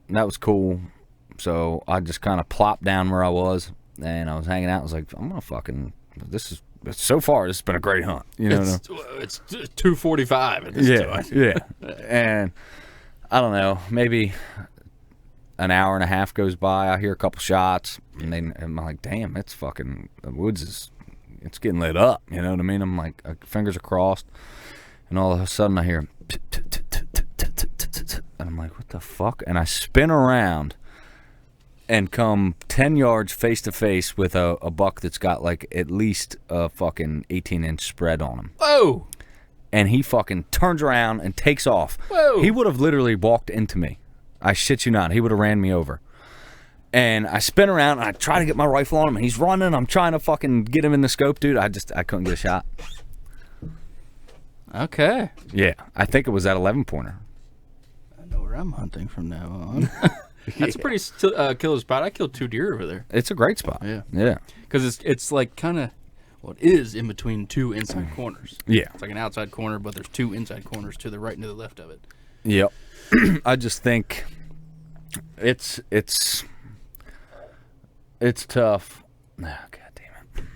[SPEAKER 2] was cool. So I just kind of plopped down where I was, and I was hanging out. I was like, I'm gonna fucking. So far, this has been a great hunt. You know,
[SPEAKER 1] It's 2:45 at this point.
[SPEAKER 2] yeah. And I don't know, maybe an hour and a half goes by. I hear a couple shots, and then I'm like, damn, it's fucking the woods it's getting lit up. You know what I mean? I'm like, fingers are crossed, and all of a sudden I hear, and I'm like, what the fuck? And I spin around and come 10 yards face to face with a buck that's got like at least a fucking 18-inch spread on him.
[SPEAKER 1] Whoa!
[SPEAKER 2] And he fucking turns around and takes off.
[SPEAKER 1] Whoa!
[SPEAKER 2] He would have literally walked into me. I shit you not. He would have ran me over. And I spin around and I try to get my rifle on him, and he's running. I'm trying to fucking get him in the scope, dude. I couldn't get a shot.
[SPEAKER 1] Okay.
[SPEAKER 2] Yeah, I think it was that 11-pointer.
[SPEAKER 1] I know where I'm hunting from now on. That's a pretty killer spot. I killed 2 deer over there.
[SPEAKER 2] It's a great spot.
[SPEAKER 1] Yeah.
[SPEAKER 2] Yeah.
[SPEAKER 1] Because it's like kind of, well, it is in between 2 inside corners.
[SPEAKER 2] Yeah.
[SPEAKER 1] It's like an outside corner, but there's 2 inside corners to the right and to the left of it.
[SPEAKER 2] Yep. I just think it's tough. Oh, God damn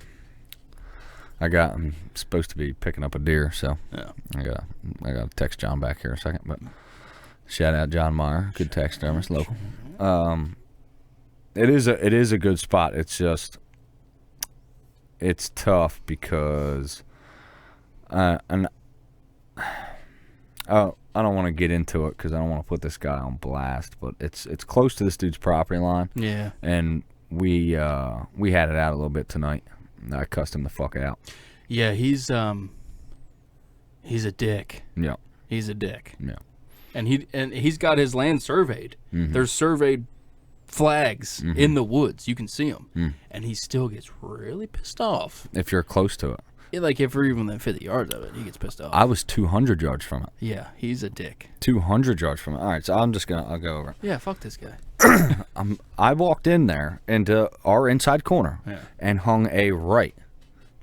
[SPEAKER 2] it. I'm supposed to be picking up a deer, so
[SPEAKER 1] Yeah.
[SPEAKER 2] I gotta text John back here a second, but shout out John Meyer, good taxidermist, local. It is a good spot. It's just it's tough because I don't want to get into it because I don't want to put this guy on blast, but it's close to this dude's property line.
[SPEAKER 1] Yeah.
[SPEAKER 2] And we had it out a little bit tonight. I cussed him the fuck out.
[SPEAKER 1] Yeah, he's a dick.
[SPEAKER 2] Yeah.
[SPEAKER 1] He's a dick.
[SPEAKER 2] Yeah.
[SPEAKER 1] And he's got his land surveyed.
[SPEAKER 2] Mm-hmm.
[SPEAKER 1] There's surveyed flags in the woods. You can see them.
[SPEAKER 2] Mm.
[SPEAKER 1] And he still gets really pissed off.
[SPEAKER 2] If you're close to it.
[SPEAKER 1] Like if we're even within 50 yards of it, he gets pissed off.
[SPEAKER 2] I was 200 yards from it.
[SPEAKER 1] Yeah, he's a dick.
[SPEAKER 2] 200 yards from it. All right, so I'll go over it.
[SPEAKER 1] Yeah, fuck this guy.
[SPEAKER 2] I walked in there into our inside corner
[SPEAKER 1] Yeah.
[SPEAKER 2] and hung a right,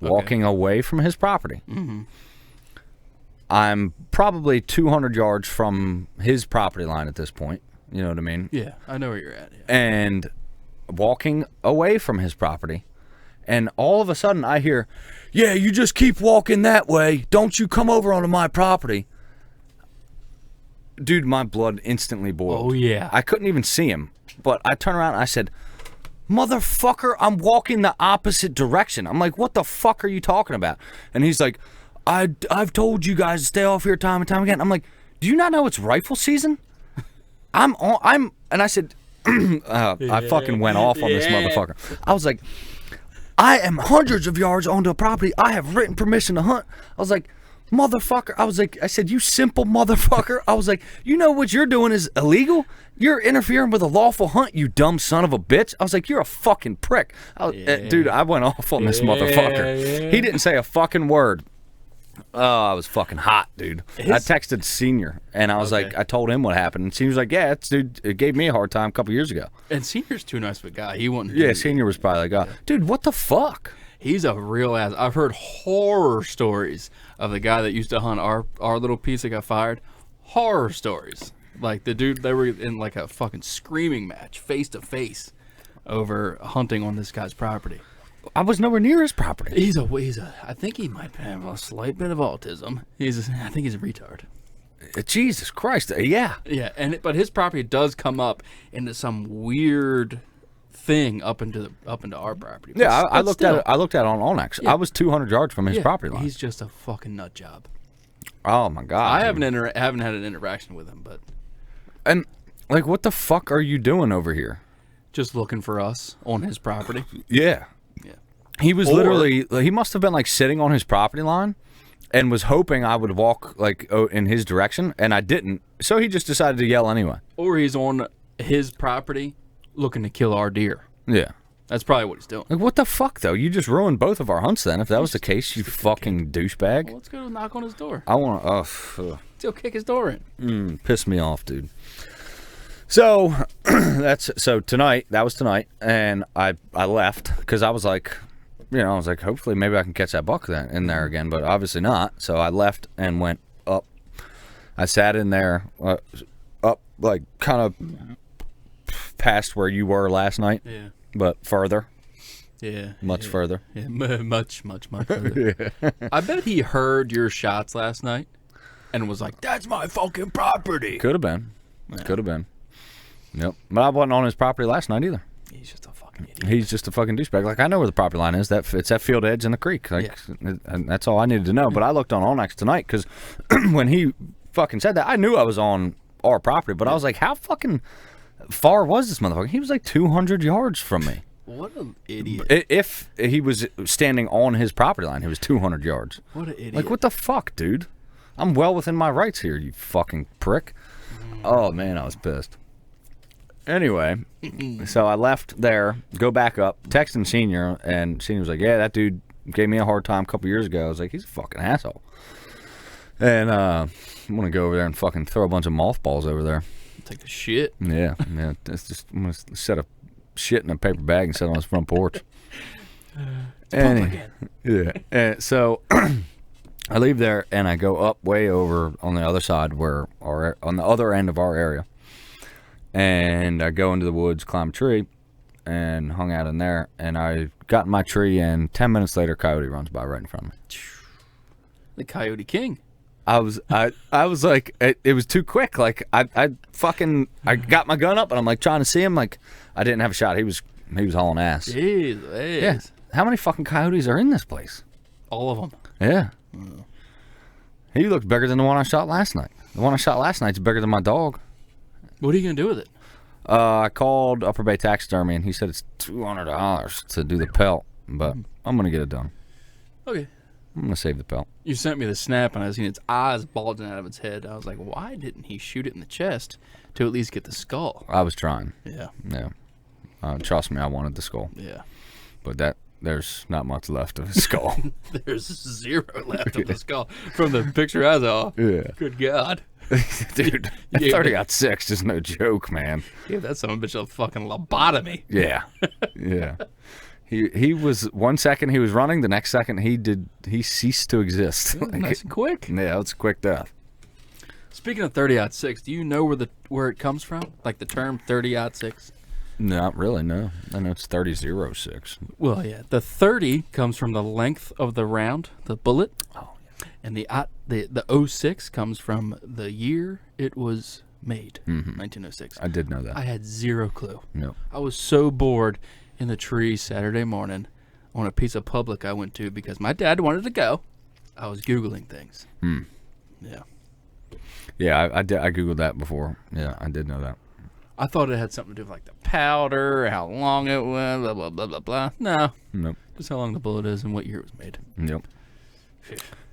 [SPEAKER 2] walking away from his property.
[SPEAKER 1] Mm-hmm.
[SPEAKER 2] I'm probably 200 yards from his property line at this point. You know what I mean?
[SPEAKER 1] Yeah, I know where you're at. Yeah.
[SPEAKER 2] And walking away from his property, and all of a sudden I hear, "Yeah, you just keep walking that way. Don't you come over onto my property." Dude, my blood instantly boiled.
[SPEAKER 1] Oh, yeah.
[SPEAKER 2] I couldn't even see him, but I turned around and I said, "Motherfucker, I'm walking the opposite direction." I'm like, "What the fuck are you talking about?" And he's like, I've told you guys to stay off here time and time again." I'm like, "Do you not know it's rifle season?" And I said, I fucking went off on this motherfucker. I was like, "I am hundreds of yards onto a property. I have written permission to hunt." I was like, "Motherfucker." I said, "You simple motherfucker." I was like, "You know what you're doing is illegal? You're interfering with a lawful hunt, you dumb son of a bitch." I was like, "You're a fucking prick." Dude, I went off on this motherfucker.
[SPEAKER 1] Yeah.
[SPEAKER 2] He didn't say a fucking word. Oh, I was fucking hot, dude. I texted Senior, and I was like, I told him what happened, and Senior was like, "Yeah, dude, it gave me a hard time a couple years ago."
[SPEAKER 1] And Senior's too nice of a guy. He wouldn't.
[SPEAKER 2] Yeah, Senior was probably like, "Dude, what the fuck?"
[SPEAKER 1] He's a real ass. I've heard horror stories of the guy that used to hunt our little piece that got fired. Horror stories. Like the dude, they were in like a fucking screaming match, face to face, over hunting on this guy's property.
[SPEAKER 2] I was nowhere near his property.
[SPEAKER 1] He's a. I think he might have a slight bit of autism. I think he's a retard.
[SPEAKER 2] Jesus Christ, yeah.
[SPEAKER 1] Yeah, but his property does come up into some weird thing up into our property.
[SPEAKER 2] Yeah,
[SPEAKER 1] But
[SPEAKER 2] I looked
[SPEAKER 1] still,
[SPEAKER 2] at it. I looked at it on Onyx.
[SPEAKER 1] Yeah.
[SPEAKER 2] I was 200 yards from his
[SPEAKER 1] yeah,
[SPEAKER 2] property line.
[SPEAKER 1] He's just a fucking nut job.
[SPEAKER 2] Oh my god!
[SPEAKER 1] I
[SPEAKER 2] dude.
[SPEAKER 1] haven't had an interaction with him, but
[SPEAKER 2] And like, what the fuck are you doing over here?
[SPEAKER 1] just looking for us on his property.
[SPEAKER 2] Yeah.
[SPEAKER 1] Yeah.
[SPEAKER 2] He was
[SPEAKER 1] Or-
[SPEAKER 2] literally. He must have been like sitting on his property line, and was hoping I would walk like in his direction, and I didn't. So he just decided to yell anyway.
[SPEAKER 1] Or he's on his property looking to kill our deer.
[SPEAKER 2] Yeah.
[SPEAKER 1] That's probably what he's doing.
[SPEAKER 2] Like, what the fuck though? You just ruined both of our hunts. Then, if that was the case, you fucking douchebag.
[SPEAKER 1] Well, let's go knock on his door.
[SPEAKER 2] I want to. Oh,
[SPEAKER 1] Let's go kick his door in.
[SPEAKER 2] piss me off, dude. So so tonight. That was tonight, and I left because I was like, hopefully maybe I can catch that buck in there again, but obviously not. So I left and went up. I sat in there, up like kind of past where you were last night,
[SPEAKER 1] Yeah.
[SPEAKER 2] but further,
[SPEAKER 1] Yeah.
[SPEAKER 2] much further.
[SPEAKER 1] Yeah, much further. I bet he heard your shots last night and was like, "That's my fucking property."
[SPEAKER 2] Could have been.
[SPEAKER 1] Yeah.
[SPEAKER 2] Could have been. Yep. But I wasn't on his property last night either.
[SPEAKER 1] He's just a fucking idiot.
[SPEAKER 2] He's just a fucking douchebag. Like, I know where the property line is. It's that field edge in the creek. Like, and that's all I needed to know. But I looked on Onyx tonight because when he fucking said that, I knew I was on our property. But I was like, how fucking far was this motherfucker? He was like 200 yards from me.
[SPEAKER 1] What an idiot.
[SPEAKER 2] If he was standing on his property line, he was 200 yards.
[SPEAKER 1] What an idiot.
[SPEAKER 2] Like, what the fuck, dude? I'm well within my rights here, you fucking prick. Oh, man, I was pissed. Anyway, so I left there, go back up, texting Senior, and Senior was like, yeah, that dude gave me a hard time a couple years ago. I was like, he's a fucking asshole. And I'm going to go over there and fucking throw a bunch of mothballs over there.
[SPEAKER 1] Take the shit.
[SPEAKER 2] Yeah. That's just, I'm going to set a shit in a paper bag and sit on his front porch. Yeah. And so I leave there and I go up way over on the other side on the other end of our area. And I go into the woods, climb a tree, and hung out in there. And I got in my tree, and 10 minutes later, coyote runs by right in front of me.
[SPEAKER 1] The Coyote King.
[SPEAKER 2] I was like, it was too quick. Like I got my gun up and I'm like trying to see him. Like I didn't have a shot. He was hauling ass.
[SPEAKER 1] Jeez.
[SPEAKER 2] Yeah. How many fucking coyotes are in this place?
[SPEAKER 1] All of them.
[SPEAKER 2] Yeah. He looked bigger than the one I shot last night. The one I shot last night's bigger than my dog.
[SPEAKER 1] What are you going to do with it?
[SPEAKER 2] I called Upper Bay Taxidermy and he said it's $200 to do the pelt, but I'm gonna get it done.
[SPEAKER 1] Okay.
[SPEAKER 2] I'm gonna save the pelt.
[SPEAKER 1] You sent me the snap and I seen its eyes bulging out of its head. I was like, why didn't he shoot it in the chest to at least get the skull?
[SPEAKER 2] I was trying.
[SPEAKER 1] Yeah.
[SPEAKER 2] Yeah. Trust me, I wanted the skull,
[SPEAKER 1] Yeah.
[SPEAKER 2] but there's not much left of his skull.
[SPEAKER 1] There's zero left of the skull from the picture I saw.
[SPEAKER 2] Yeah.
[SPEAKER 1] Good God.
[SPEAKER 2] Dude,
[SPEAKER 1] Yeah.
[SPEAKER 2] 30-06 is no joke, man.
[SPEAKER 1] Give that son of a bitch a fucking lobotomy.
[SPEAKER 2] Yeah. Yeah. He was 1 second he was running, the next second he ceased to exist.
[SPEAKER 1] Yeah, nice and quick.
[SPEAKER 2] Yeah, it's a quick death.
[SPEAKER 1] Speaking of 30-06, do you know where it comes from? Like the term 30-06?
[SPEAKER 2] Not really, no. I know it's 30-06.
[SPEAKER 1] Well, yeah. The 30 comes from the length of the round, the bullet.
[SPEAKER 2] Oh,
[SPEAKER 1] And the 06 comes from the year it was made, 1906.
[SPEAKER 2] I did know that.
[SPEAKER 1] I had zero clue.
[SPEAKER 2] No.
[SPEAKER 1] I was so bored in the tree Saturday morning on a piece of public I went to because my dad wanted to go. I was Googling things. Yeah.
[SPEAKER 2] Yeah, I Googled that before. Yeah, I did know that.
[SPEAKER 1] I thought it had something to do with like the powder, how long it was, blah, blah, blah, blah, blah. No.
[SPEAKER 2] Nope.
[SPEAKER 1] Just how long the bullet is and what year it was made.
[SPEAKER 2] Yep.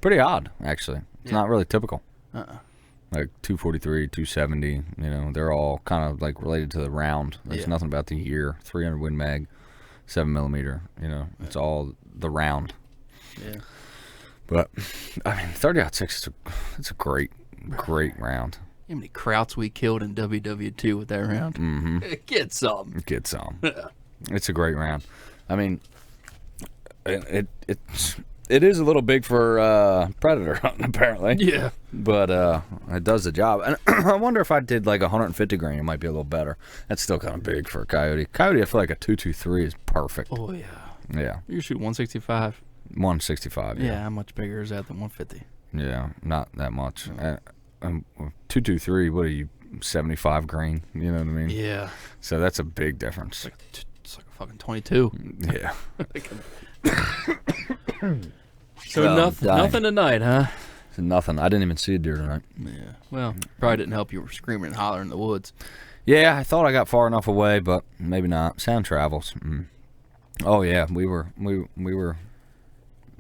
[SPEAKER 2] Pretty odd, actually. It's not really typical. Like 243, 270, you know, they're all kind of like related to the round. There's nothing about the year. 300 Win Mag, 7mm, you know, it's all the round.
[SPEAKER 1] Yeah.
[SPEAKER 2] But, I mean, 30-06, it's a great round.
[SPEAKER 1] How many krauts we killed in WW2 with that round? Mm-hmm. Get some.
[SPEAKER 2] Get some. It's a great round. I mean, it is a little big for predator hunting, apparently.
[SPEAKER 1] Yeah.
[SPEAKER 2] But it does the job. And I wonder if I did like 150 grain, it might be a little better. That's still kind of big for a coyote. Coyote, I feel like a 223 is perfect.
[SPEAKER 1] Oh, yeah.
[SPEAKER 2] Yeah.
[SPEAKER 1] You shoot 165.
[SPEAKER 2] 165,
[SPEAKER 1] Yeah,
[SPEAKER 2] yeah.
[SPEAKER 1] how much bigger is that than 150?
[SPEAKER 2] Yeah, not that much. 223, what are you, 75 grain? You know what I mean?
[SPEAKER 1] Yeah.
[SPEAKER 2] So that's a big difference.
[SPEAKER 1] It's like a fucking 22.
[SPEAKER 2] Yeah.
[SPEAKER 1] So
[SPEAKER 2] Well,
[SPEAKER 1] nothing tonight, huh?
[SPEAKER 2] Nothing. I didn't even see a deer tonight.
[SPEAKER 1] Yeah. Well, probably didn't help you were screaming and hollering in the woods.
[SPEAKER 2] Yeah, I thought I got far enough away, but maybe not. Sound travels. Oh yeah, we were.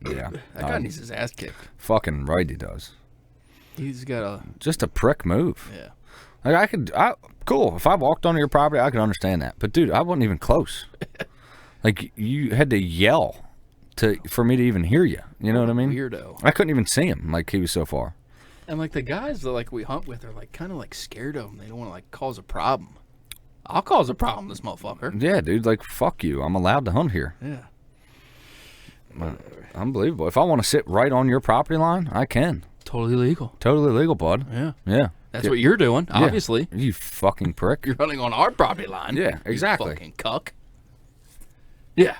[SPEAKER 2] Yeah,
[SPEAKER 1] That guy needs his ass kicked.
[SPEAKER 2] fucking right he does.
[SPEAKER 1] He's got
[SPEAKER 2] Just a prick move.
[SPEAKER 1] yeah.
[SPEAKER 2] Like cool. If I walked onto your property, I could understand that. But dude, I wasn't even close. Like you had to yell for me to even hear you. You know what I mean?
[SPEAKER 1] Weirdo.
[SPEAKER 2] I couldn't even see him. Like he was so far.
[SPEAKER 1] And like the guys that like we hunt with are like kind of like scared of him. They don't want to like cause a problem. I'll cause a problem, this motherfucker.
[SPEAKER 2] Yeah, dude. Like fuck you. I'm allowed to hunt here.
[SPEAKER 1] Yeah.
[SPEAKER 2] Unbelievable. If I want to sit right on your property line, I can.
[SPEAKER 1] Totally legal.
[SPEAKER 2] Totally legal, bud.
[SPEAKER 1] Yeah.
[SPEAKER 2] Yeah.
[SPEAKER 1] That's what you're doing,
[SPEAKER 2] Yeah.
[SPEAKER 1] obviously.
[SPEAKER 2] You fucking prick.
[SPEAKER 1] You're running on our property line.
[SPEAKER 2] Yeah,
[SPEAKER 1] you
[SPEAKER 2] exactly.
[SPEAKER 1] fucking cuck. Yeah.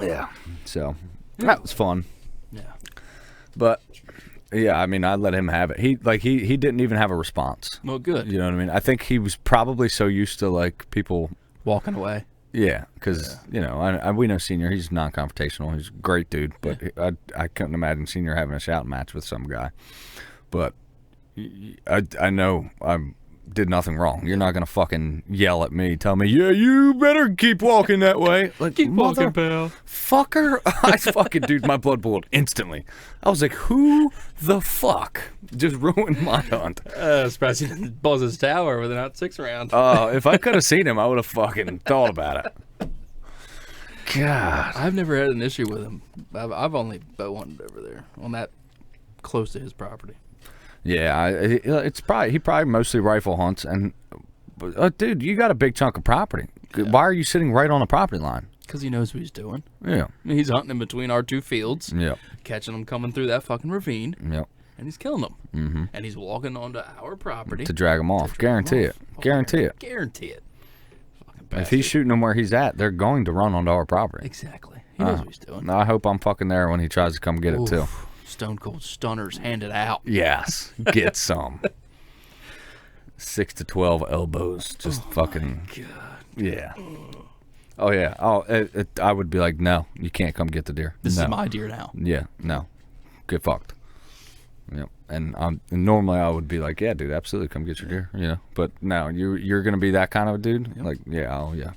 [SPEAKER 2] Yeah. So that was fun.
[SPEAKER 1] Yeah.
[SPEAKER 2] But yeah, I mean, I let him have it. He didn't even have a response.
[SPEAKER 1] Well, good.
[SPEAKER 2] You know what I mean? I think he was probably so used to like people.
[SPEAKER 1] Walking away.
[SPEAKER 2] Yeah, because you know, we know Senior. He's non-confrontational. He's a great dude, but I couldn't imagine Senior having a shouting match with some guy. But I know I did nothing wrong. You're not gonna fucking yell at me, tell me, yeah, you better keep walking that way. Like,
[SPEAKER 1] Keep walking, pal.
[SPEAKER 2] fucker. I fucking, dude, my blood boiled instantly. I was like, who the fuck just ruined my hunt?
[SPEAKER 1] Surprised he didn't buzz his tower with an out 6 round.
[SPEAKER 2] If I could have seen him, I would have fucking thought about it. God.
[SPEAKER 1] I've never had an issue with him. I've only bow hunted over there on that close to his property.
[SPEAKER 2] Yeah, it's probably he probably mostly rifle hunts, and dude, you got a big chunk of property.
[SPEAKER 1] Yeah.
[SPEAKER 2] Why are you sitting right on the property line?
[SPEAKER 1] Because he knows what he's doing.
[SPEAKER 2] Yeah,
[SPEAKER 1] He's hunting in between our 2 fields,
[SPEAKER 2] yep,
[SPEAKER 1] catching them coming through that fucking ravine,
[SPEAKER 2] yep.
[SPEAKER 1] and he's killing them.
[SPEAKER 2] Mm-hmm.
[SPEAKER 1] And he's walking onto our property
[SPEAKER 2] To drag them off, guarantee it, guarantee it.
[SPEAKER 1] Guarantee it. Fucking
[SPEAKER 2] If
[SPEAKER 1] bastard.
[SPEAKER 2] he's shooting them where he's at, they're going to run onto our property.
[SPEAKER 1] Exactly. He knows what he's doing.
[SPEAKER 2] I hope I'm fucking there when he tries to come get it too.
[SPEAKER 1] Oof. Stone Cold Stunners handed out.
[SPEAKER 2] Yes, get some. 6 to 12 elbows, just fucking.
[SPEAKER 1] God.
[SPEAKER 2] Yeah. Oh yeah. Oh, I would be like, no, you can't come get the deer.
[SPEAKER 1] This
[SPEAKER 2] no.
[SPEAKER 1] is my deer now.
[SPEAKER 2] Yeah, no, get fucked. Yep. And normally I would be like, yeah, dude, absolutely, come get your deer. You know, but no, you're gonna be that kind of a dude.
[SPEAKER 1] Yep.
[SPEAKER 2] Like, yeah, oh yeah.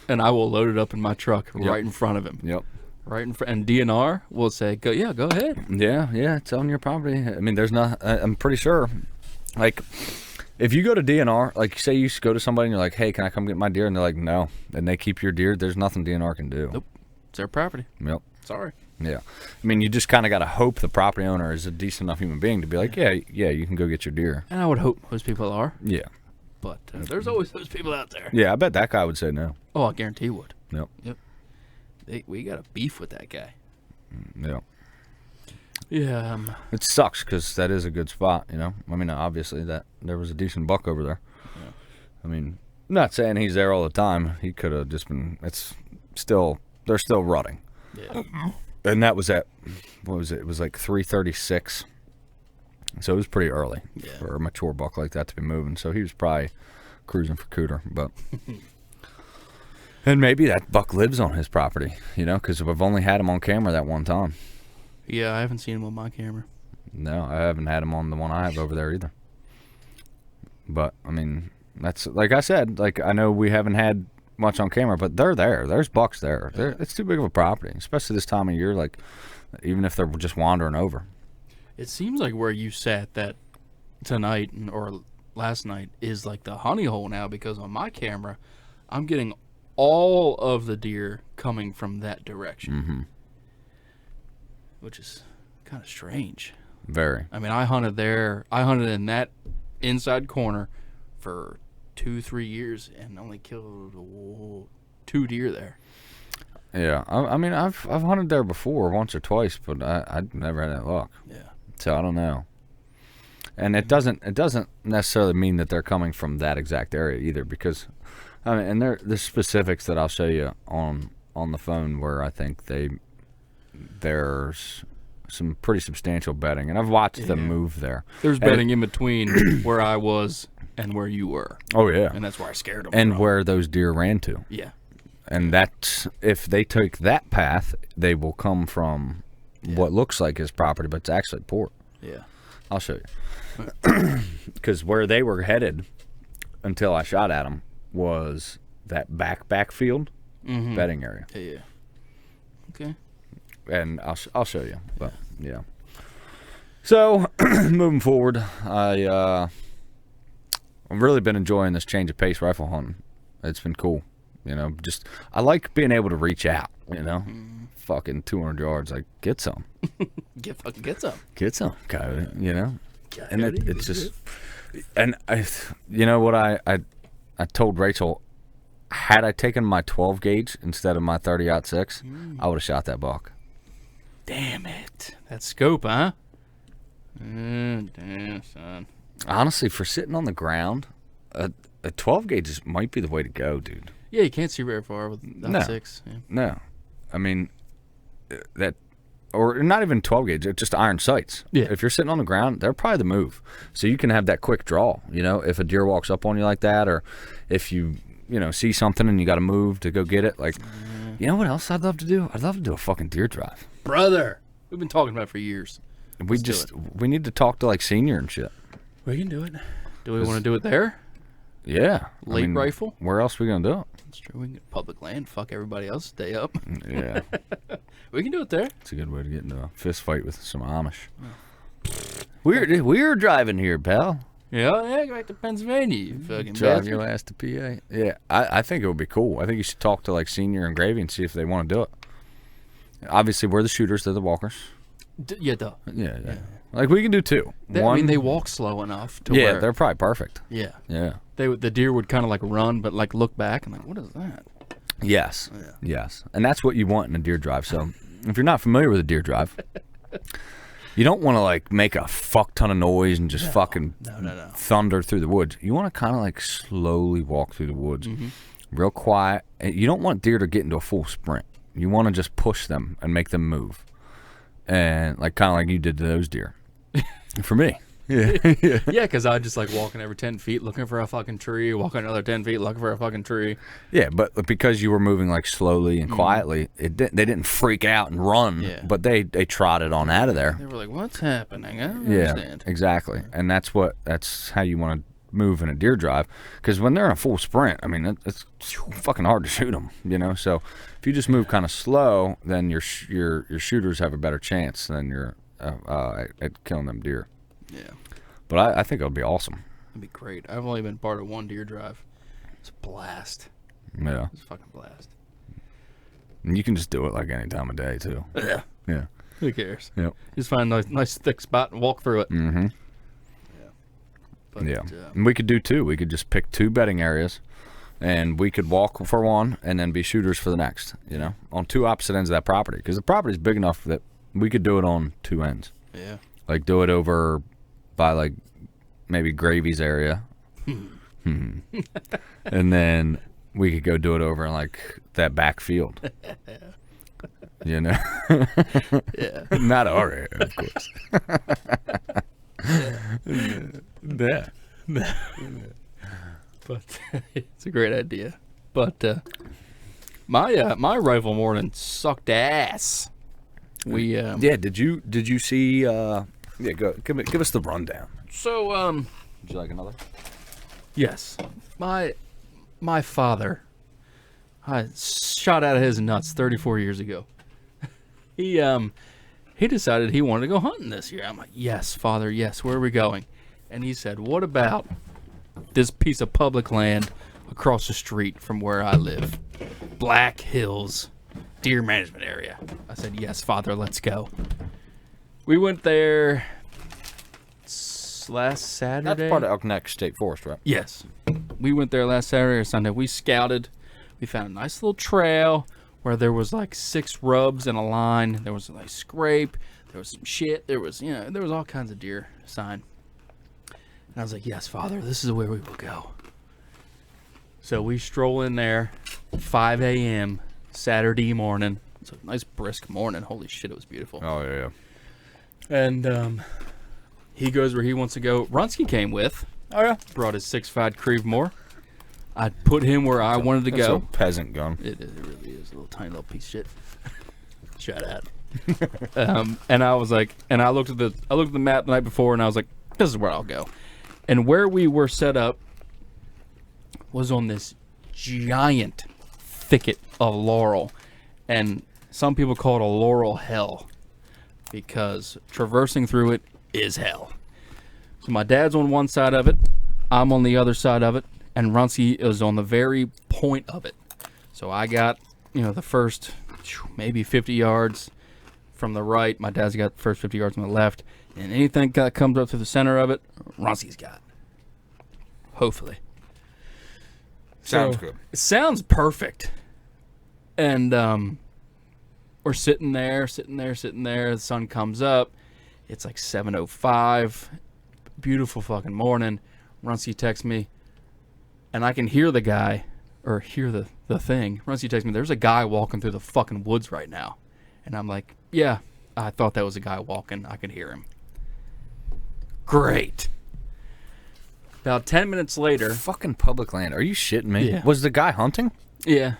[SPEAKER 1] And I will load it up in my truck right in front of him.
[SPEAKER 2] Yep.
[SPEAKER 1] Right in front. And DNR will say, go ahead.
[SPEAKER 2] Yeah, it's on your property. I mean, there's not. I'm pretty sure, like, if you go to DNR, like, say you go to somebody and you're like, hey, can I come get my deer? And they're like, no, and they keep your deer. There's nothing DNR can do.
[SPEAKER 1] Nope. It's their property.
[SPEAKER 2] Yep.
[SPEAKER 1] Sorry.
[SPEAKER 2] Yeah. I mean, you just kind of got to hope the property owner is a decent enough human being to be like, yeah, you can go get your deer.
[SPEAKER 1] And I would hope most people are.
[SPEAKER 2] Yeah.
[SPEAKER 1] But there's always those people out there.
[SPEAKER 2] Yeah, I bet that guy would say no.
[SPEAKER 1] Oh, I guarantee he would.
[SPEAKER 2] Yep.
[SPEAKER 1] We got a beef with that guy.
[SPEAKER 2] Yep.
[SPEAKER 1] Yeah.
[SPEAKER 2] It sucks because that is a good spot, you know. I mean, obviously that there was a decent buck over there.
[SPEAKER 1] Yeah.
[SPEAKER 2] I mean, I'm not saying he's there all the time. He could have just been. It's still they're still rutting.
[SPEAKER 1] Yeah.
[SPEAKER 2] And that was at what was it? It was like 3:36. So it was pretty early for a mature buck like that to be moving. So he was probably cruising for cooter, but. And maybe that buck lives on his property, you know, because I've only had him on camera that one time.
[SPEAKER 1] Yeah, I haven't seen him on my camera.
[SPEAKER 2] No, I haven't had him on the one I have over there either. But, I mean, that's, like I said, like, I know we haven't had much on camera, but they're there. There's bucks there. It's too big of a property, especially this time of year, like, even if they're just wandering over.
[SPEAKER 1] It seems like where you sat that tonight or last night is like the honey hole now, because on my camera, I'm getting all of the deer coming from that direction,
[SPEAKER 2] Mm-hmm.
[SPEAKER 1] which is kind of strange.
[SPEAKER 2] Very.
[SPEAKER 1] I mean, I hunted in that inside corner for 2-3 years and only killed 2 deer there.
[SPEAKER 2] Yeah. I mean, I've hunted there before once or twice, but I'd never had that luck.
[SPEAKER 1] Yeah.
[SPEAKER 2] So I don't know. And it doesn't necessarily mean that they're coming from that exact area either, because I mean, and there's specifics that I'll show you on the phone where I think there's some pretty substantial bedding, and I've watched them move there.
[SPEAKER 1] There's bedding in between where I was and where you were.
[SPEAKER 2] Oh yeah,
[SPEAKER 1] And that's where I scared them.
[SPEAKER 2] and
[SPEAKER 1] from.
[SPEAKER 2] where those deer ran to.
[SPEAKER 1] Yeah.
[SPEAKER 2] And that's, if they take that path, they will come from what looks like his property, but it's actually port.
[SPEAKER 1] Yeah.
[SPEAKER 2] I'll show you. Because where they were headed until I shot at them was that backfield bedding area.
[SPEAKER 1] Yeah. Okay.
[SPEAKER 2] And I'll show you. But yeah. So moving forward, I've really been enjoying this change of pace rifle hunting. It's been cool. You know, just I like being able to reach out. You know, fucking 200 yards. Like, get some,
[SPEAKER 1] Get some.
[SPEAKER 2] coyote. You know, and
[SPEAKER 1] Coyote,
[SPEAKER 2] it's just, and you know what I told Rachel, had I taken my 12 gauge instead of my 30-06, I would have shot that buck.
[SPEAKER 1] Damn it. That scope, huh? Damn, son.
[SPEAKER 2] Honestly, for sitting on the ground, a 12 gauge might be the way to go, dude.
[SPEAKER 1] Yeah, you can't see very far with
[SPEAKER 2] No.
[SPEAKER 1] 6. Yeah.
[SPEAKER 2] No, I mean that, or not even 12 gauge, just iron sights.
[SPEAKER 1] Yeah.
[SPEAKER 2] If you're sitting on the ground, they're probably the move. So you can have that quick draw. You know, if a deer walks up on you like that, or if you see something and you got to move to go get it. Like, you know what else I'd love to do? I'd love to do a fucking deer drive.
[SPEAKER 1] Brother, we've been talking about it for years.
[SPEAKER 2] We need to talk to like Senior and shit.
[SPEAKER 1] We can do it. Do we want to do it there?
[SPEAKER 2] Yeah.
[SPEAKER 1] Lake rifle?
[SPEAKER 2] Where else are we gonna do
[SPEAKER 1] That's true. We can get public land. Fuck everybody else. Stay up.
[SPEAKER 2] it? Yeah.
[SPEAKER 1] We can do it there.
[SPEAKER 2] It's a good way to get into a fist fight with some Amish. We're driving here, pal.
[SPEAKER 1] Yeah, go back to Pennsylvania, you fucking
[SPEAKER 2] Drive
[SPEAKER 1] bastard.
[SPEAKER 2] your ass to PA. Yeah, I think it would be cool. I think you should talk to like Senior and Gravy and see if they want to do it. Obviously, we're the shooters, they're the walkers.
[SPEAKER 1] Yeah, duh.
[SPEAKER 2] Yeah. Like we can do two.
[SPEAKER 1] I mean, they walk slow enough to
[SPEAKER 2] Yeah,
[SPEAKER 1] where...
[SPEAKER 2] they're probably perfect.
[SPEAKER 1] Yeah.
[SPEAKER 2] Yeah.
[SPEAKER 1] The deer would kind of like run, but like look back and like, what is that?
[SPEAKER 2] Yes.
[SPEAKER 1] Yeah.
[SPEAKER 2] Yes. And that's what you want in a deer drive. So if you're not familiar with a deer drive, you don't want to like make a fuck ton of noise and just fucking
[SPEAKER 1] No.
[SPEAKER 2] thunder through the woods. You want to kind of like slowly walk through the woods, real quiet. And you don't want deer to get into a full sprint. You want to just push them and make them move, and like kind of like you did to those deer. For me, yeah.
[SPEAKER 1] Yeah, because I just like walking every 10 feet looking for a fucking tree, walking another 10 feet looking for a fucking tree.
[SPEAKER 2] Yeah, but because you were moving like slowly and quietly, they didn't freak out and run.
[SPEAKER 1] Yeah.
[SPEAKER 2] But they trotted on out of there.
[SPEAKER 1] They were like, what's happening? I don't
[SPEAKER 2] Yeah,
[SPEAKER 1] understand.
[SPEAKER 2] exactly. And that's how you want to move in a deer drive, because when they're in a full sprint, I mean it's fucking hard to shoot them, So if you just move kind of slow, then your shooters have a better chance than your at killing them deer.
[SPEAKER 1] Yeah,
[SPEAKER 2] But I think it'll be awesome.
[SPEAKER 1] that'd be great. I've only been part of one deer drive. It's a blast.
[SPEAKER 2] Yeah,
[SPEAKER 1] It's a fucking blast.
[SPEAKER 2] and you can just do it like any time of day too.
[SPEAKER 1] Yeah.
[SPEAKER 2] Yeah.
[SPEAKER 1] Who cares?
[SPEAKER 2] Yep.
[SPEAKER 1] Just find a nice thick spot and walk through it.
[SPEAKER 2] Mm-hmm.
[SPEAKER 1] But,
[SPEAKER 2] Yeah. And we could do two. We could just pick two bedding areas, and we could walk for one and then be shooters for the next, on two opposite ends of that property. Because the property's big enough that we could do it on two ends.
[SPEAKER 1] Yeah.
[SPEAKER 2] Like do it over by like maybe Gravy's area. And then we could go do it over in like that back field.
[SPEAKER 1] Yeah.
[SPEAKER 2] Not our area, of course. Yeah.
[SPEAKER 1] But it's a great idea. But my rifle morning sucked ass. We
[SPEAKER 2] Yeah, did you see go give us the rundown.
[SPEAKER 1] so
[SPEAKER 2] Would you like another?
[SPEAKER 1] yes, my father, I shot out of his nuts 34 years ago. He decided he wanted to go hunting this year. I'm like, yes, Father, yes. Where are we going? And he said, what about this piece of public land across the street from where I live? Black Hills Deer Management Area. I said, yes, Father, let's go. We went there last Saturday.
[SPEAKER 2] That's part of Elk Neck State Forest, right?
[SPEAKER 1] Yes. We went there last Saturday or Sunday. We scouted. We found a nice little trail where there was like 6 rubs and a line. There was a nice scrape. There was some shit. There was, there was all kinds of deer sign. And I was like, yes, Father, this is where we will go. So we stroll in there, 5 a.m. Saturday morning. It's a nice brisk morning. Holy shit, it was beautiful.
[SPEAKER 2] Oh yeah.
[SPEAKER 1] And he goes where he wants to go. Runsky came with.
[SPEAKER 2] Oh yeah.
[SPEAKER 1] Brought his 6.5 Creevemore. I put him where I wanted to
[SPEAKER 2] That's
[SPEAKER 1] go.
[SPEAKER 2] a peasant gun.
[SPEAKER 1] It really is a little tiny little piece of shit. Shut up. And I was like, and I looked at the map the night before, and I was like, this is where I'll go. And where we were set up was on this giant thicket of laurel, and some people call it a laurel hell because traversing through it is hell. So my dad's on one side of it, I'm on the other side of it, and Runsky is on the very point of it. So I got, the first maybe 50 yards from the right. My dad's got the first 50 yards on the left. And anything that comes up to the center of it, Runsky's got. Hopefully.
[SPEAKER 2] Sounds
[SPEAKER 1] So,
[SPEAKER 2] good.
[SPEAKER 1] It sounds perfect. And we're sitting there. The sun comes up. It's like 7:05. beautiful fucking morning. Runsky texts me, and I can hear the guy, or hear the thing. Runsky texts me, there's a guy walking through the fucking woods right now. And I'm like, yeah, I thought that was a guy walking. I could hear him. Great. About 10 minutes later.
[SPEAKER 2] Fucking public land. Are you shitting me?
[SPEAKER 1] Yeah.
[SPEAKER 2] Was the guy hunting?
[SPEAKER 1] Yeah.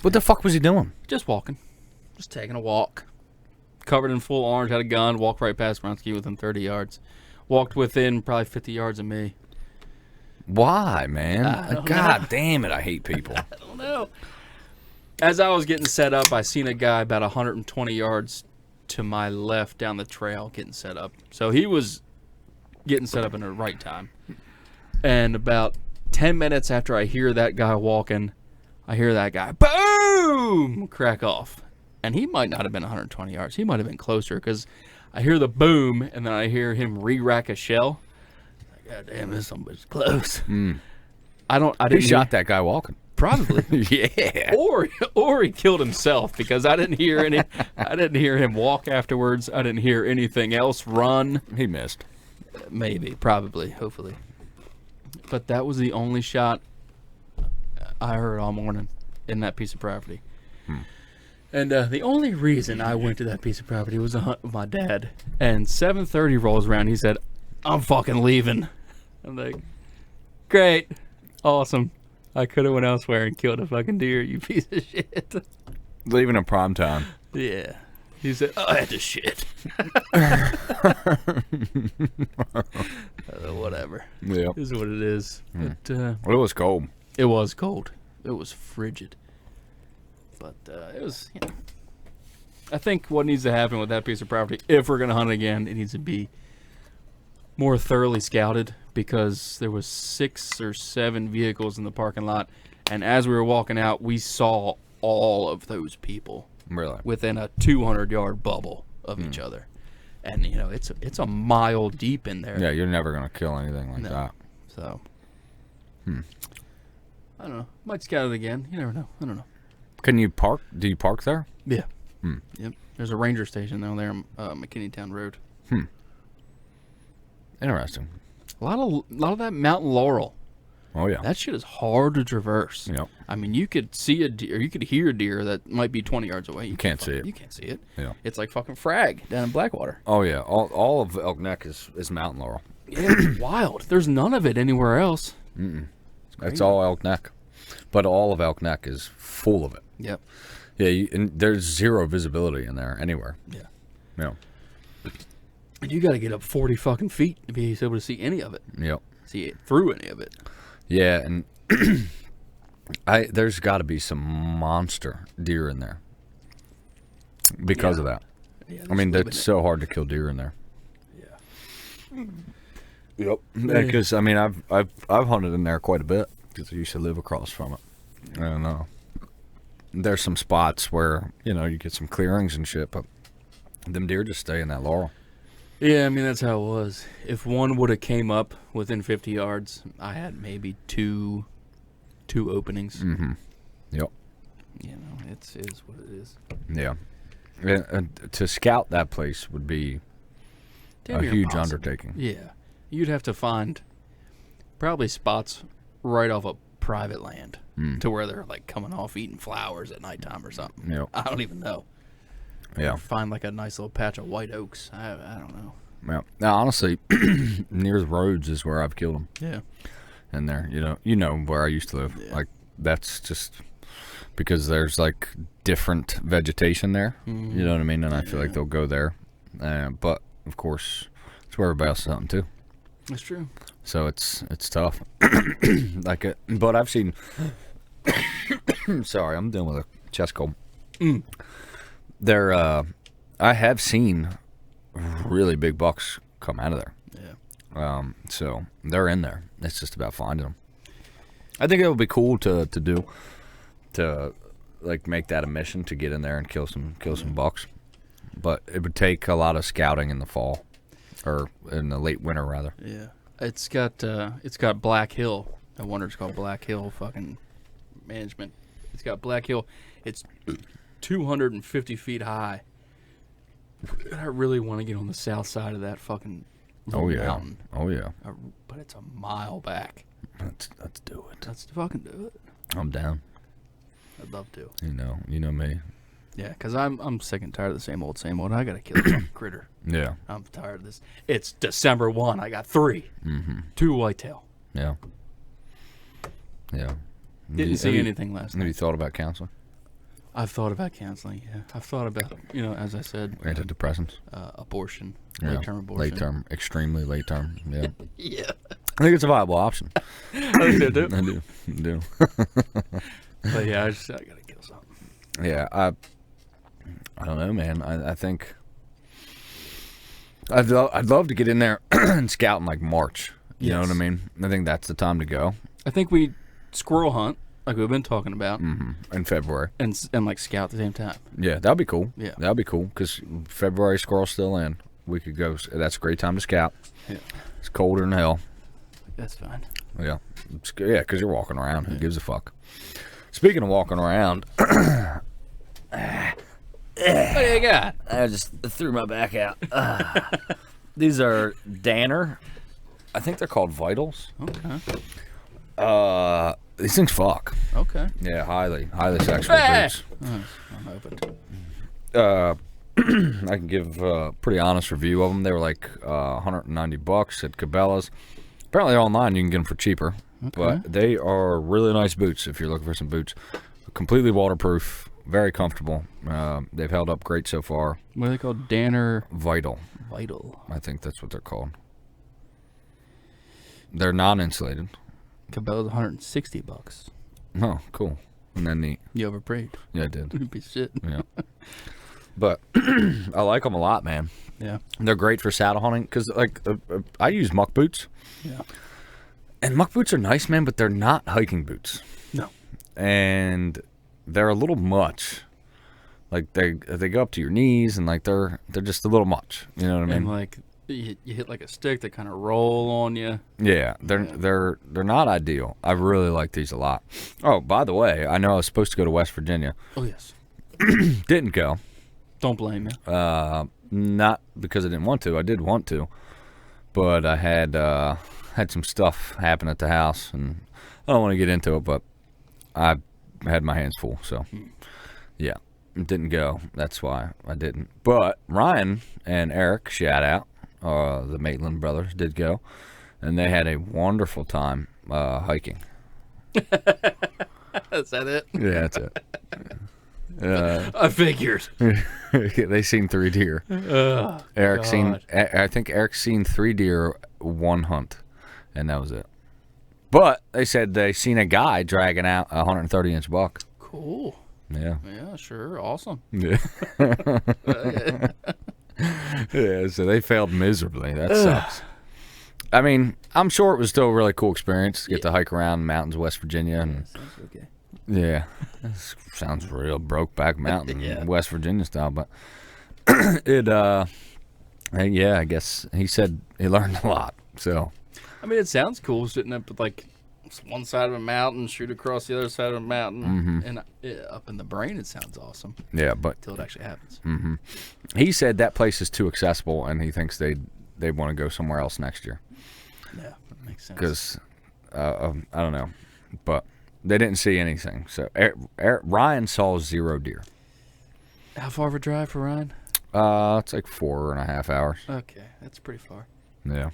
[SPEAKER 2] What the fuck was he doing?
[SPEAKER 1] Just walking. Just taking a walk. Covered in full orange, had a gun, walked right past Runsky within 30 yards. Walked within probably 50 yards of me.
[SPEAKER 2] Why, man?
[SPEAKER 1] I don't
[SPEAKER 2] God damn it, I hate people.
[SPEAKER 1] I don't know. As I was getting set up, I seen a guy about 120 yards to my left down the trail getting set up. So he was getting set up in the right time. And about 10 minutes after I hear that guy walking, I hear that guy, boom, crack off. And he might not have been 120 yards. He might have been closer because I hear the boom and then I hear him re-rack a shell. God damn, this somebody's close. I
[SPEAKER 2] Who
[SPEAKER 1] didn't
[SPEAKER 2] shot that guy walking?
[SPEAKER 1] Probably.
[SPEAKER 2] Yeah.
[SPEAKER 1] Or he killed himself because I didn't hear him walk afterwards. I didn't hear anything else run.
[SPEAKER 2] He missed.
[SPEAKER 1] Maybe, probably, hopefully. But that was the only shot I heard all morning in that piece of property. And the only reason I went to that piece of property was to hunt with my dad. And 7:30 rolls around. He said, "I'm fucking leaving." I'm like, "Great, awesome. I could have went elsewhere and killed a fucking deer, you piece of shit."
[SPEAKER 2] Leaving in prime time.
[SPEAKER 1] Yeah. He said, "I had to shit." Whatever.
[SPEAKER 2] Yeah.
[SPEAKER 1] Is what it is. But,
[SPEAKER 2] Well, it was cold.
[SPEAKER 1] it was cold. It was frigid. But it was, you know. I think what needs to happen with that piece of property, if we're going to hunt again, it needs to be more thoroughly scouted because there was 6 or 7 vehicles in the parking lot. And as we were walking out, we saw all of those people
[SPEAKER 2] Really?
[SPEAKER 1] within a 200-yard bubble of each other. And, you know, it's a mile deep in there.
[SPEAKER 2] Yeah, you're never going to kill anything like
[SPEAKER 1] No.
[SPEAKER 2] that.
[SPEAKER 1] So, I don't know. Might scout it again. You never know. I don't know.
[SPEAKER 2] Can you park? Do you park there?
[SPEAKER 1] Yeah. Yep. There's a ranger station down there on McKinneytown Road.
[SPEAKER 2] Interesting.
[SPEAKER 1] A lot of that mountain laurel.
[SPEAKER 2] Oh, yeah.
[SPEAKER 1] That shit is hard to traverse.
[SPEAKER 2] Yep.
[SPEAKER 1] I mean, you could see a deer, you could hear a deer that might be 20 yards away. You
[SPEAKER 2] can't see it.
[SPEAKER 1] You can't see it.
[SPEAKER 2] Yeah.
[SPEAKER 1] It's like fucking frag down in Blackwater.
[SPEAKER 2] Oh, yeah. All of Elk Neck is mountain laurel.
[SPEAKER 1] Yeah, it's wild. There's none of it anywhere else.
[SPEAKER 2] It's all Elk Neck. But all of Elk Neck is full of it.
[SPEAKER 1] Yep.
[SPEAKER 2] Yeah, and there's zero visibility in there anywhere.
[SPEAKER 1] Yeah.
[SPEAKER 2] Yeah.
[SPEAKER 1] And you got to get up 40 fucking feet to be able to see any of it.
[SPEAKER 2] Yep.
[SPEAKER 1] See it through any of it.
[SPEAKER 2] Yeah, and there's got to be some monster deer in there because of that.
[SPEAKER 1] Yeah,
[SPEAKER 2] I mean,
[SPEAKER 1] there's
[SPEAKER 2] it's so hard to kill deer in there.
[SPEAKER 1] Yeah.
[SPEAKER 2] Yep. Because I mean, I've hunted in there quite a bit because I used to live across from it, and there's some spots where you get some clearings and shit, but them deer just stay in that laurel.
[SPEAKER 1] Yeah, I mean, that's how it was. If one would have came up within 50 yards, I had maybe two openings.
[SPEAKER 2] Mm-hmm. Yep.
[SPEAKER 1] You know, it is what it is.
[SPEAKER 2] Yeah. And to scout that place would be
[SPEAKER 1] Damn
[SPEAKER 2] a
[SPEAKER 1] near
[SPEAKER 2] huge
[SPEAKER 1] impossible.
[SPEAKER 2] undertaking.
[SPEAKER 1] Yeah. You'd have to find probably spots right off of private land to where they're like coming off eating flowers at nighttime or something.
[SPEAKER 2] Yep.
[SPEAKER 1] I don't even know.
[SPEAKER 2] Yeah.
[SPEAKER 1] Or find like a nice little patch of white oaks. I don't know.
[SPEAKER 2] Yeah. Now, honestly, near the roads is where I've killed them.
[SPEAKER 1] Yeah.
[SPEAKER 2] In there, you know where I used to live.
[SPEAKER 1] Yeah.
[SPEAKER 2] Like that's just because there's like different vegetation there. You know what I mean? And I feel like they'll go there. But of course, it's where everybody else is hunting too.
[SPEAKER 1] That's true.
[SPEAKER 2] So it's tough. But I've seen. Sorry, I'm dealing with a chest cold. I have seen really big bucks come out of there.
[SPEAKER 1] Yeah.
[SPEAKER 2] So they're in there. It's just about finding them. I think it would be cool to like make that a mission to get in there and kill some bucks. But it would take a lot of scouting in the fall, or in the late winter rather.
[SPEAKER 1] Yeah. It's got Black Hill. No wonder it's called Black Hill fucking management. It's got Black Hill. It's 250 feet high. I really want to get on the south side of that fucking
[SPEAKER 2] Oh yeah.
[SPEAKER 1] mountain.
[SPEAKER 2] Oh yeah.
[SPEAKER 1] But it's a mile back.
[SPEAKER 2] Let's do it.
[SPEAKER 1] Let's fucking do it.
[SPEAKER 2] I'm down.
[SPEAKER 1] I'd love to.
[SPEAKER 2] You know me.
[SPEAKER 1] Yeah, because I'm sick and tired of the same old. I got to kill some critter.
[SPEAKER 2] Yeah.
[SPEAKER 1] I'm tired of this. It's December 1. I got 3.
[SPEAKER 2] Mm-hmm.
[SPEAKER 1] 2 whitetail.
[SPEAKER 2] Yeah. Yeah.
[SPEAKER 1] Didn't see anything last
[SPEAKER 2] Have
[SPEAKER 1] night.
[SPEAKER 2] you thought about counseling?
[SPEAKER 1] I've thought about canceling, yeah. I've thought about, as I said,
[SPEAKER 2] Antidepressants?
[SPEAKER 1] abortion.
[SPEAKER 2] Yeah.
[SPEAKER 1] Late-term abortion.
[SPEAKER 2] Late term. Extremely late term. Yeah.
[SPEAKER 1] Yeah.
[SPEAKER 2] I think it's a viable option.
[SPEAKER 1] I do.
[SPEAKER 2] I do.
[SPEAKER 1] But yeah, I got to kill something.
[SPEAKER 2] Yeah. I don't know, man. I think I'd love to get in there and scout in like March. You know what I mean? I think that's the time to go.
[SPEAKER 1] I think we squirrel hunt, like we've been talking about,
[SPEAKER 2] In February.
[SPEAKER 1] and like scout at the same time.
[SPEAKER 2] Yeah, that'd be cool.
[SPEAKER 1] Yeah.
[SPEAKER 2] That'd be cool because February squirrel's still in. We could go. That's a great time to scout.
[SPEAKER 1] Yeah.
[SPEAKER 2] It's colder than hell.
[SPEAKER 1] That's fine.
[SPEAKER 2] Yeah. Yeah, because you're walking around. Who gives a fuck? Speaking of walking around,
[SPEAKER 1] What do you got?
[SPEAKER 2] I just threw my back out. These are Danner. I think they're called Vitals.
[SPEAKER 1] Okay.
[SPEAKER 2] These things fuck.
[SPEAKER 1] Okay.
[SPEAKER 2] Yeah, highly sexual boots.
[SPEAKER 1] I'm hoping to.
[SPEAKER 2] I can give a pretty honest review of them. They were like $190 at Cabela's. Apparently online you can get them for cheaper. But they are really nice boots if you're looking for some boots. Completely waterproof, very comfortable. They've held up great so far.
[SPEAKER 1] What are they called? Danner
[SPEAKER 2] Vital.
[SPEAKER 1] Vital.
[SPEAKER 2] I think that's what they're called. They're non-insulated.
[SPEAKER 1] Cabela's $160.
[SPEAKER 2] Oh, cool. And then neat.
[SPEAKER 1] You overpaid.
[SPEAKER 2] Yeah, I did.
[SPEAKER 1] Piece of shit.
[SPEAKER 2] Yeah. But I like them a lot, man.
[SPEAKER 1] Yeah.
[SPEAKER 2] They're great for saddle hunting because, like, I use muck boots.
[SPEAKER 1] Yeah.
[SPEAKER 2] And muck boots are nice, man, but they're not hiking boots.
[SPEAKER 1] No.
[SPEAKER 2] And they're a little much. Like, they go up to your knees, and, like, they're just a little much. You know what I mean?
[SPEAKER 1] And like you hit like a stick, they kind of roll on you.
[SPEAKER 2] Yeah, they're not ideal. I really like these a lot. Oh, by the way, I know I was supposed to go to West Virginia.
[SPEAKER 1] Oh yes.
[SPEAKER 2] Didn't go.
[SPEAKER 1] Don't blame me.
[SPEAKER 2] Not because I didn't want to. I did want to, but I had some stuff happen at the house, and I don't want to get into it. But I had my hands full, so yeah, didn't go. That's why I didn't. But Ryan and Eric, shout out, the Maitland brothers, did go, and they had a wonderful time hiking.
[SPEAKER 1] Is that it?
[SPEAKER 2] Yeah, that's it.
[SPEAKER 1] I figured.
[SPEAKER 2] They seen 3 deer. Eric seen. I think Eric's seen 3 deer, 1 hunt, and that was it. But they said they seen a guy dragging out a 130-inch buck.
[SPEAKER 1] Cool.
[SPEAKER 2] Yeah.
[SPEAKER 1] Yeah, sure. Awesome.
[SPEAKER 2] Yeah. Yeah. So they failed miserably. That sucks. I mean, I'm sure it was still a really cool experience to get to hike around the mountains of West Virginia, and
[SPEAKER 1] Sounds okay.
[SPEAKER 2] yeah, this sounds real Brokeback Mountain,
[SPEAKER 1] Yeah.
[SPEAKER 2] West Virginia style. But yeah, I guess he said he learned a lot. So
[SPEAKER 1] I mean, it sounds cool sitting up at like one side of a mountain, shoot across the other side of a mountain, and up in the brain, it sounds awesome
[SPEAKER 2] yeah, but
[SPEAKER 1] until it actually happens.
[SPEAKER 2] he said that place is too accessible, and he thinks they want to go somewhere else next year
[SPEAKER 1] Yeah, that makes sense.
[SPEAKER 2] because I don't know, but they didn't see anything. So Ryan saw 0 deer.
[SPEAKER 1] How far of a drive for Ryan?
[SPEAKER 2] It's like 4.5 hours.
[SPEAKER 1] Okay, that's pretty far.
[SPEAKER 2] Yeah,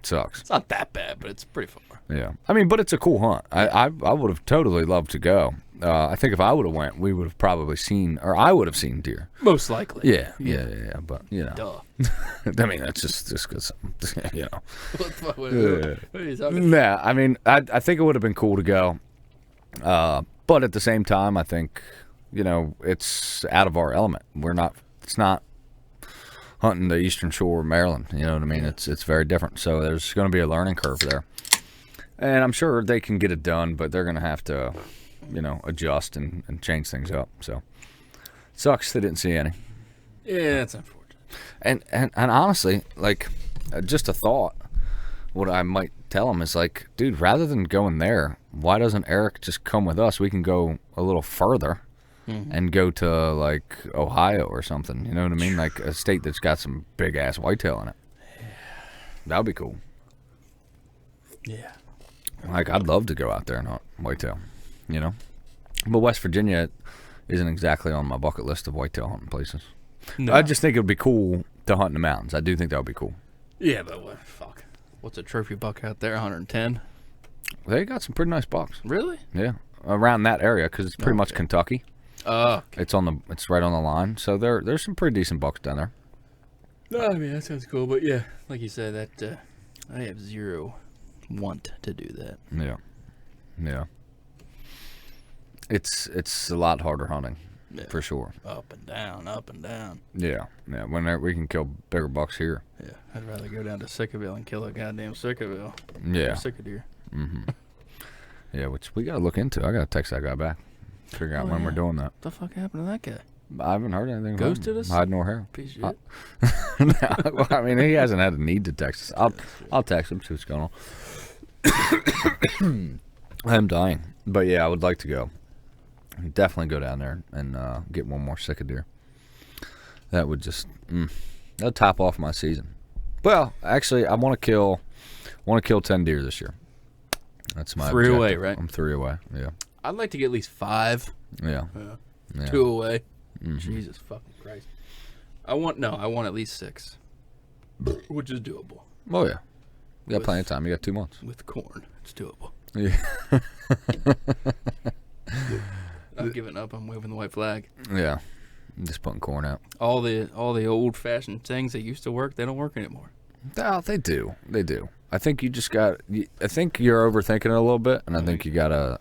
[SPEAKER 2] sucks.
[SPEAKER 1] It's not that bad, but it's pretty far.
[SPEAKER 2] Yeah, I mean, but it's a cool hunt. I would have totally loved to go. I think if I would have went, we would have probably seen, or I would have seen deer.
[SPEAKER 1] Most likely.
[SPEAKER 2] Yeah. But you know,
[SPEAKER 1] Duh.
[SPEAKER 2] I mean, that's just because you know.
[SPEAKER 1] What are you talking?
[SPEAKER 2] Yeah, I mean, I think it would have been cool to go, but at the same time, I think it's out of our element. It's not hunting the Eastern Shore of Maryland. You know what I mean? It's very different. So there's going to be a learning curve there, and I'm sure they can get it done, but they're going to have to, adjust and change things up. So sucks they didn't see any.
[SPEAKER 1] Yeah, that's unfortunate.
[SPEAKER 2] And honestly, like, just a thought. What I might tell him is like, dude, rather than going there, why doesn't Eric just come with us? We can go a little further and go to like Ohio or something. You know what I mean? Like a state that's got some big ass whitetail in it. That would be cool.
[SPEAKER 1] Yeah.
[SPEAKER 2] Like, I'd love to go out there and hunt whitetail, you know? But West Virginia isn't exactly on my bucket list of whitetail hunting places.
[SPEAKER 1] No.
[SPEAKER 2] I just think it would be cool to hunt in the mountains. I do think that would be cool.
[SPEAKER 1] Yeah, but what? Fuck. What's a trophy buck out there? 110.
[SPEAKER 2] They got some pretty nice bucks.
[SPEAKER 1] Really?
[SPEAKER 2] Yeah, around that area because it's pretty much
[SPEAKER 1] Okay.
[SPEAKER 2] Kentucky.
[SPEAKER 1] Okay.
[SPEAKER 2] It's right on the line. So there's some pretty decent bucks down there.
[SPEAKER 1] No, I mean that sounds cool, but yeah, like you said, that I have zero want to do that.
[SPEAKER 2] Yeah, yeah. It's a lot harder hunting,
[SPEAKER 1] Yeah.
[SPEAKER 2] for sure.
[SPEAKER 1] Up and down, up and down.
[SPEAKER 2] Yeah, yeah. Whenever we can kill bigger bucks here.
[SPEAKER 1] Yeah, I'd rather go down to Sickaville and kill a goddamn Sickaville.
[SPEAKER 2] Yeah,
[SPEAKER 1] Sickadeer.
[SPEAKER 2] yeah. Which we gotta look into. I gotta text that guy back, figure out
[SPEAKER 1] Oh,
[SPEAKER 2] when we're
[SPEAKER 1] yeah.
[SPEAKER 2] doing that.
[SPEAKER 1] What the fuck happened to that guy?
[SPEAKER 2] I haven't heard anything.
[SPEAKER 1] Ghosted
[SPEAKER 2] from him.
[SPEAKER 1] us?
[SPEAKER 2] Hide nor hair.
[SPEAKER 1] Piece of
[SPEAKER 2] Uh,
[SPEAKER 1] shit.
[SPEAKER 2] No, well, I mean, he hasn't had a need to text us. I'll text him, see what's going on. I'm dying, but yeah, I would like to go. Definitely go down there and get one more Sickadee. That would just that'll top off my season. Well, actually, I want to kill 10 deer this year. That's my
[SPEAKER 1] 3 away,
[SPEAKER 2] objective.
[SPEAKER 1] right?
[SPEAKER 2] I'm 3 away. Yeah,
[SPEAKER 1] I'd like to get at least 5.
[SPEAKER 2] yeah,
[SPEAKER 1] Yeah.
[SPEAKER 2] yeah.
[SPEAKER 1] 2 away.
[SPEAKER 2] Mhm.
[SPEAKER 1] Jesus fucking Christ. I want at least 6. Which is doable.
[SPEAKER 2] Oh yeah, you got
[SPEAKER 1] With-
[SPEAKER 2] plenty of time. You got 2 months.
[SPEAKER 1] With corn. It's doable.
[SPEAKER 2] Yeah,
[SPEAKER 1] I'm giving up. I'm waving the white flag.
[SPEAKER 2] yeah. I'm just putting corn out.
[SPEAKER 1] All the old fashioned things that used to work, they don't work anymore.
[SPEAKER 2] No, they do. They do. I think you just got. I think you're overthinking it a little bit, and I think you gotta.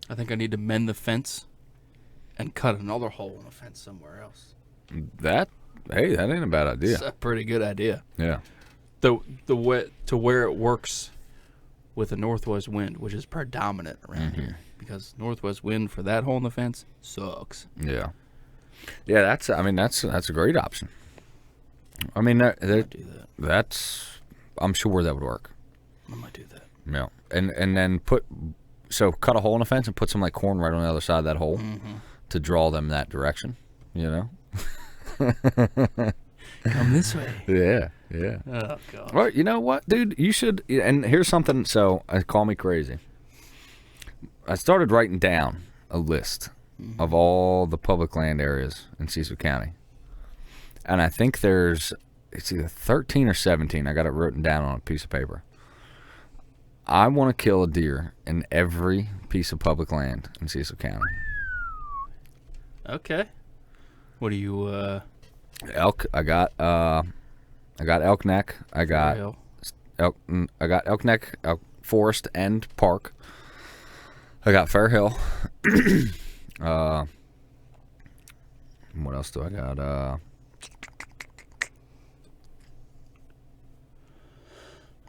[SPEAKER 1] I think I need to mend the fence and cut another hole in the fence somewhere else.
[SPEAKER 2] That hey, that ain't a bad idea.
[SPEAKER 1] It's a pretty good idea.
[SPEAKER 2] Yeah.
[SPEAKER 1] The way to where it works with a northwest wind, which is predominant around here, because northwest wind for that hole in the fence sucks.
[SPEAKER 2] Yeah. Yeah, that's a great option. I mean,
[SPEAKER 1] I might do that.
[SPEAKER 2] that's I'm sure that would work.
[SPEAKER 1] I might do that.
[SPEAKER 2] Yeah. And then cut a hole in the fence and put some like corn right on the other side of that hole to draw them that direction, you know?
[SPEAKER 1] Come this way.
[SPEAKER 2] Yeah. Yeah.
[SPEAKER 1] Oh god.
[SPEAKER 2] Well, you know what, dude? You should. And here's something. So, call me crazy. I started writing down a list of all the public land areas in Cecil County, and I think it's either 13 or 17. I got it written down on a piece of paper. I want to kill a deer in every piece of public land in Cecil County.
[SPEAKER 1] Okay. What do you
[SPEAKER 2] Elk. I got elk neck. I got
[SPEAKER 1] Fairhill?
[SPEAKER 2] elk neck, elk forest and park. I got Fair Hill. What else do I got?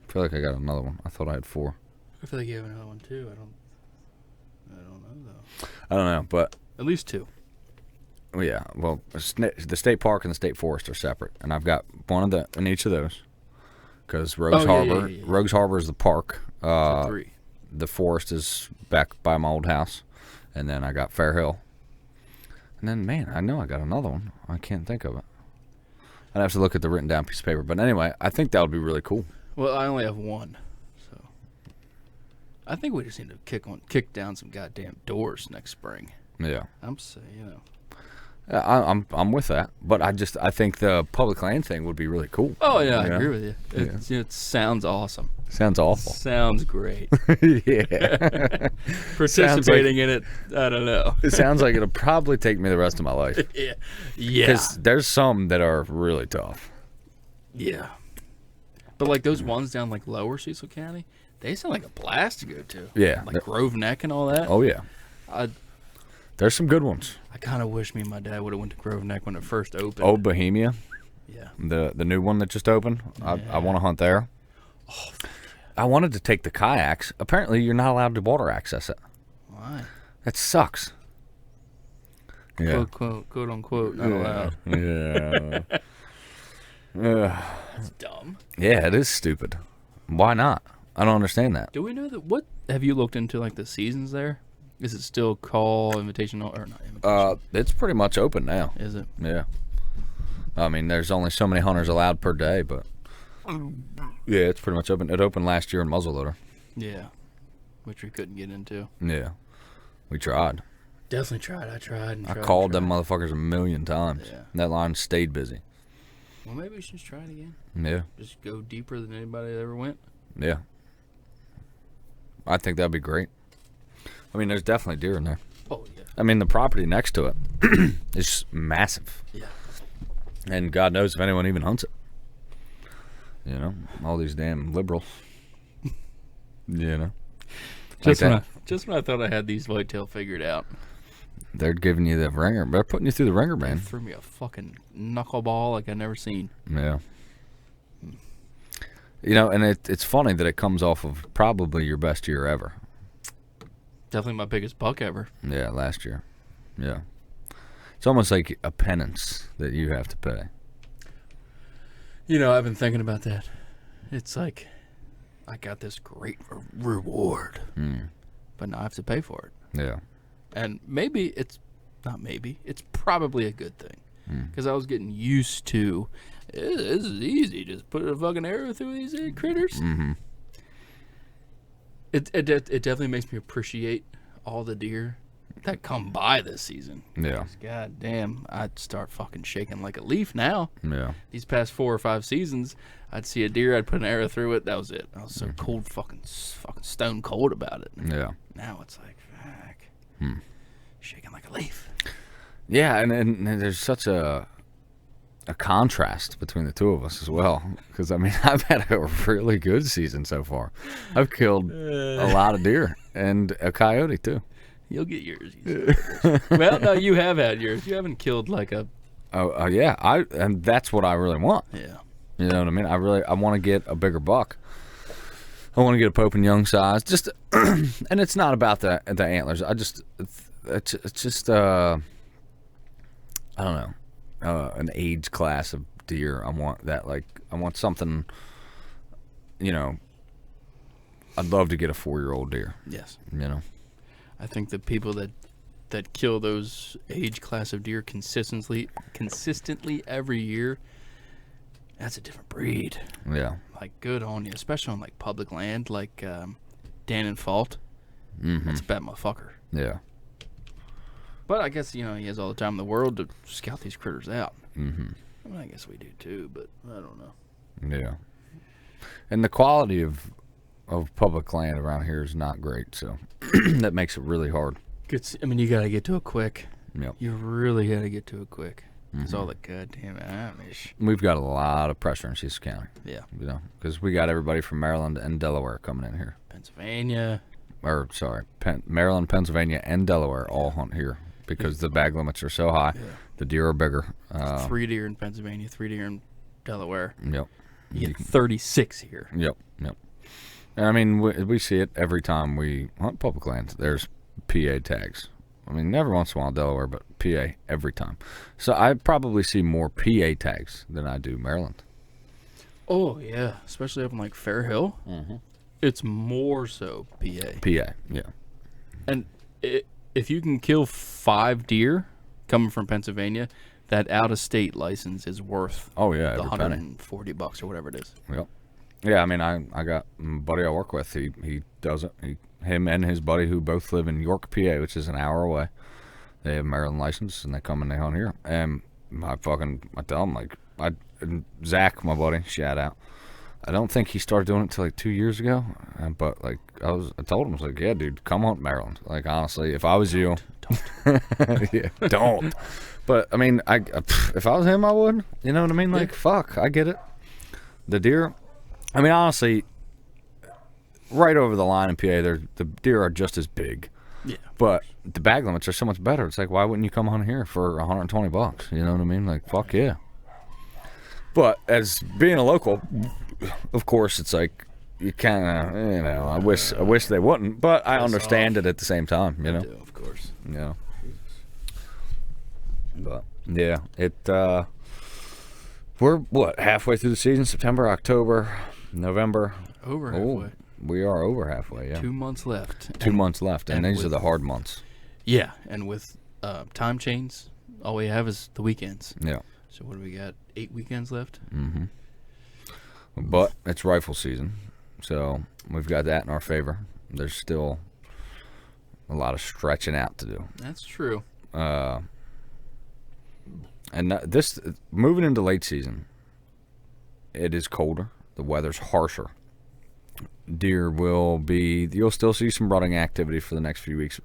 [SPEAKER 2] I feel like I got another one. I thought I had 4.
[SPEAKER 1] I feel like you have another one too. I don't know though.
[SPEAKER 2] I don't know, but
[SPEAKER 1] At least 2.
[SPEAKER 2] yeah. Well, the state park and the state forest are separate, and I've got one in each of those. Because Rogues Harbor,
[SPEAKER 1] yeah.
[SPEAKER 2] Rogues Harbor is the park.
[SPEAKER 1] So 3.
[SPEAKER 2] The forest is back by my old house, and then I got Fair Hill. And then, man, I know I got another one. I can't think of it. I'd have to look at the written down piece of paper. But anyway, I think that would be really cool.
[SPEAKER 1] Well, I only have 1, so I think we just need to kick down some goddamn doors next spring.
[SPEAKER 2] Yeah,
[SPEAKER 1] I'm saying, you know.
[SPEAKER 2] I'm with that. But I think the public land thing would be really cool.
[SPEAKER 1] Oh yeah, I
[SPEAKER 2] Yeah.
[SPEAKER 1] agree with you. It sounds awesome.
[SPEAKER 2] Sounds awful.
[SPEAKER 1] Sounds great.
[SPEAKER 2] Yeah,
[SPEAKER 1] Participating in it, I don't know.
[SPEAKER 2] it sounds like it'll probably take me the rest of my life.
[SPEAKER 1] Yeah. Yeah.
[SPEAKER 2] Because there's some that are really tough.
[SPEAKER 1] Yeah. But like those ones down like lower Cecil County, they sound like a blast to go to.
[SPEAKER 2] Yeah.
[SPEAKER 1] Like Grove Neck and all that.
[SPEAKER 2] Oh yeah,
[SPEAKER 1] I
[SPEAKER 2] there's some good ones.
[SPEAKER 1] kind of wish me and my dad would have went to Grove Neck when it first opened.
[SPEAKER 2] Oh, Bohemia.
[SPEAKER 1] Yeah.
[SPEAKER 2] The new one that just opened. I want to hunt there. I wanted to take the kayaks. Apparently, you're not allowed to water access it.
[SPEAKER 1] Why?
[SPEAKER 2] That sucks. Yeah.
[SPEAKER 1] Quote unquote, not allowed.
[SPEAKER 2] Yeah.
[SPEAKER 1] That's dumb.
[SPEAKER 2] Yeah, it is stupid. Why not? I don't understand that.
[SPEAKER 1] Do we know that? What have you looked into like the seasons there? Is it still call invitational or not? Invitational?
[SPEAKER 2] It's pretty much open now.
[SPEAKER 1] Is it?
[SPEAKER 2] Yeah. I mean, there's only so many hunters allowed per day, but yeah, it's pretty much open. It opened last year in muzzleloader.
[SPEAKER 1] Yeah, which we couldn't get into.
[SPEAKER 2] Yeah, we tried.
[SPEAKER 1] Definitely tried. I tried. And
[SPEAKER 2] I
[SPEAKER 1] tried
[SPEAKER 2] called
[SPEAKER 1] and
[SPEAKER 2] them motherfuckers a million times.
[SPEAKER 1] Yeah.
[SPEAKER 2] That line stayed busy.
[SPEAKER 1] Well, maybe we should just try it again.
[SPEAKER 2] Yeah,
[SPEAKER 1] Just go deeper than anybody that ever went.
[SPEAKER 2] yeah. I think that'd be great. I mean, there's definitely deer in there.
[SPEAKER 1] Oh yeah.
[SPEAKER 2] I mean, the property next to it is massive.
[SPEAKER 1] Yeah.
[SPEAKER 2] And God knows if anyone even hunts it. You know, all these damn liberals. You know,
[SPEAKER 1] Just
[SPEAKER 2] Like
[SPEAKER 1] when
[SPEAKER 2] that.
[SPEAKER 1] I thought I had these whitetail figured out,
[SPEAKER 2] They're giving you the ringer. They're putting you through the ringer,
[SPEAKER 1] they
[SPEAKER 2] man.
[SPEAKER 1] threw me a fucking knuckleball like I never seen.
[SPEAKER 2] Yeah. You know, and it's funny that it comes off of probably your best year ever.
[SPEAKER 1] Definitely my biggest buck ever.
[SPEAKER 2] Yeah, last year. Yeah. It's almost like a penance that you have to pay.
[SPEAKER 1] You know, I've been thinking about that. It's like I got this great reward, but now I have to pay for it.
[SPEAKER 2] Yeah.
[SPEAKER 1] And maybe it's not maybe, it's probably a good thing. Because I was getting used to, this is easy, just put a fucking arrow through these critters.
[SPEAKER 2] Mm-hmm.
[SPEAKER 1] It definitely makes me appreciate all the deer that come by this season.
[SPEAKER 2] Yeah.
[SPEAKER 1] God damn, I'd start fucking shaking like a leaf now.
[SPEAKER 2] Yeah.
[SPEAKER 1] These past 4 or 5 seasons, I'd see a deer, I'd put an arrow through it, that was it. I was so cold, fucking stone cold about it.
[SPEAKER 2] Yeah.
[SPEAKER 1] Now it's like, fuck, shaking like a leaf.
[SPEAKER 2] Yeah, and there's such a contrast between the two of us as well. Because, I mean, I've had a really good season so far. I've killed a lot of deer and a coyote, too.
[SPEAKER 1] You'll get yours. Well, no, you have had yours. You haven't killed like a...
[SPEAKER 2] Oh, yeah. And that's what I really want.
[SPEAKER 1] Yeah.
[SPEAKER 2] You know what I mean? I want to get a bigger buck. I want to get a Pope and Young size. Just, and it's not about the antlers. It's just I don't know, an age class of deer. I want something. You know, I'd love to get a 4-year-old deer.
[SPEAKER 1] Yes.
[SPEAKER 2] You know.
[SPEAKER 1] I think the people that kill those age class of deer consistently every year, that's a different breed.
[SPEAKER 2] Yeah.
[SPEAKER 1] Like, good on you, especially on like public land, like Dan and Fault. That's a bad motherfucker.
[SPEAKER 2] Yeah.
[SPEAKER 1] But I guess, you know, he has all the time in the world to scout these critters out. Mm-hmm. I mean, I guess we do too, but I don't know.
[SPEAKER 2] Yeah. And the quality of public land around here is not great, so that makes it really hard.
[SPEAKER 1] I mean, you gotta get to it quick.
[SPEAKER 2] Yep.
[SPEAKER 1] You really gotta get to it quick. It's all the goddamn Amish.
[SPEAKER 2] We've got a lot of pressure in Cecil County.
[SPEAKER 1] Yeah.
[SPEAKER 2] You know, because we got everybody from Maryland and Delaware coming in here.
[SPEAKER 1] Pennsylvania.
[SPEAKER 2] Or, sorry, Maryland, Pennsylvania, and Delaware all hunt here because the bag limits are so high.
[SPEAKER 1] Yeah.
[SPEAKER 2] The deer are bigger.
[SPEAKER 1] 3 deer in Pennsylvania, 3 deer in Delaware.
[SPEAKER 2] Yep.
[SPEAKER 1] You get 36 here.
[SPEAKER 2] Yep. And I mean, we see it every time we hunt public lands. There's PA tags. I mean, every once in a while Delaware, but PA every time. So I probably see more PA tags than I do Maryland.
[SPEAKER 1] Oh, yeah. Especially up in, like, Fair Hill. Mm-hmm. It's more so PA.
[SPEAKER 2] PA, yeah.
[SPEAKER 1] And if you can kill 5 deer coming from Pennsylvania, that out-of-state license is worth
[SPEAKER 2] Oh, yeah,
[SPEAKER 1] the
[SPEAKER 2] every penny.
[SPEAKER 1] $140 or whatever it is.
[SPEAKER 2] Yep. Yeah, I mean, I got a buddy I work with. He does it. Him and his buddy, who both live in York, PA, which is an hour away. They have Maryland license, and they come and they hunt here. And I tell them, like, Zach, my buddy, shout out. I don't think he started doing it until like 2 years ago. But like, I told him, I was like, yeah, dude, come hunt Maryland. Like, honestly, if I was you,
[SPEAKER 1] Don't.
[SPEAKER 2] yeah, don't. But I mean, if I was him, I would. You know what I mean? Like, fuck, I get it. The deer. I mean, honestly, right over the line in PA, the deer are just as big.
[SPEAKER 1] Yeah.
[SPEAKER 2] But the bag limits are so much better. It's like, why wouldn't you come on here for $120? You know what I mean? Like, fuck yeah. But as being a local, of course, it's like you kind of, you know, I wish they wouldn't, but I understand it at the same time. You know.
[SPEAKER 1] I do, of course.
[SPEAKER 2] Yeah. But yeah, we're what, halfway through the season? September, October, November.
[SPEAKER 1] Over halfway.
[SPEAKER 2] We are over halfway, yeah.
[SPEAKER 1] 2 months left.
[SPEAKER 2] 2 months left, and these are the hard months.
[SPEAKER 1] Yeah, and with time chains, all we have is the weekends.
[SPEAKER 2] Yeah.
[SPEAKER 1] So what do we got? 8 weekends left?
[SPEAKER 2] Mm-hmm. But it's rifle season, so we've got that in our favor. There's still a lot of stretching out to do.
[SPEAKER 1] That's true.
[SPEAKER 2] And this moving into late season, it is colder. The weather's harsher. Deer you'll still see some rutting activity for the next few weeks,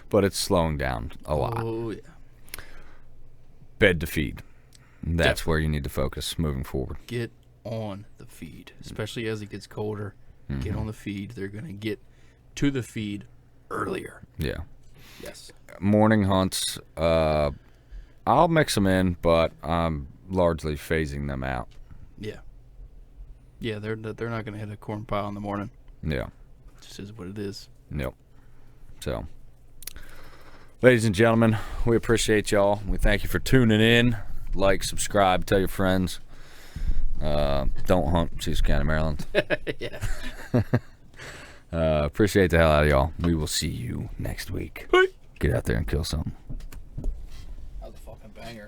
[SPEAKER 2] but it's slowing down a lot.
[SPEAKER 1] Oh, yeah.
[SPEAKER 2] Bed to feed. That's where you need to focus moving forward.
[SPEAKER 1] Get on the feed, especially as it gets colder. Get on the feed. They're going to get to the feed earlier.
[SPEAKER 2] Yeah.
[SPEAKER 1] Yes.
[SPEAKER 2] Morning hunts, I'll mix them in, but I'm largely phasing them out.
[SPEAKER 1] Yeah. Yeah, they're not going to hit a corn pile in the morning.
[SPEAKER 2] Yeah.
[SPEAKER 1] It just is what it is.
[SPEAKER 2] Yep. So, ladies and gentlemen, we appreciate y'all. We thank you for tuning in. Like, subscribe, tell your friends. Don't hunt Cecil County, Maryland.
[SPEAKER 1] Yeah.
[SPEAKER 2] Appreciate the hell out of y'all. We will see you next week.
[SPEAKER 1] Hey.
[SPEAKER 2] Get out there and kill something.
[SPEAKER 1] That was a fucking banger.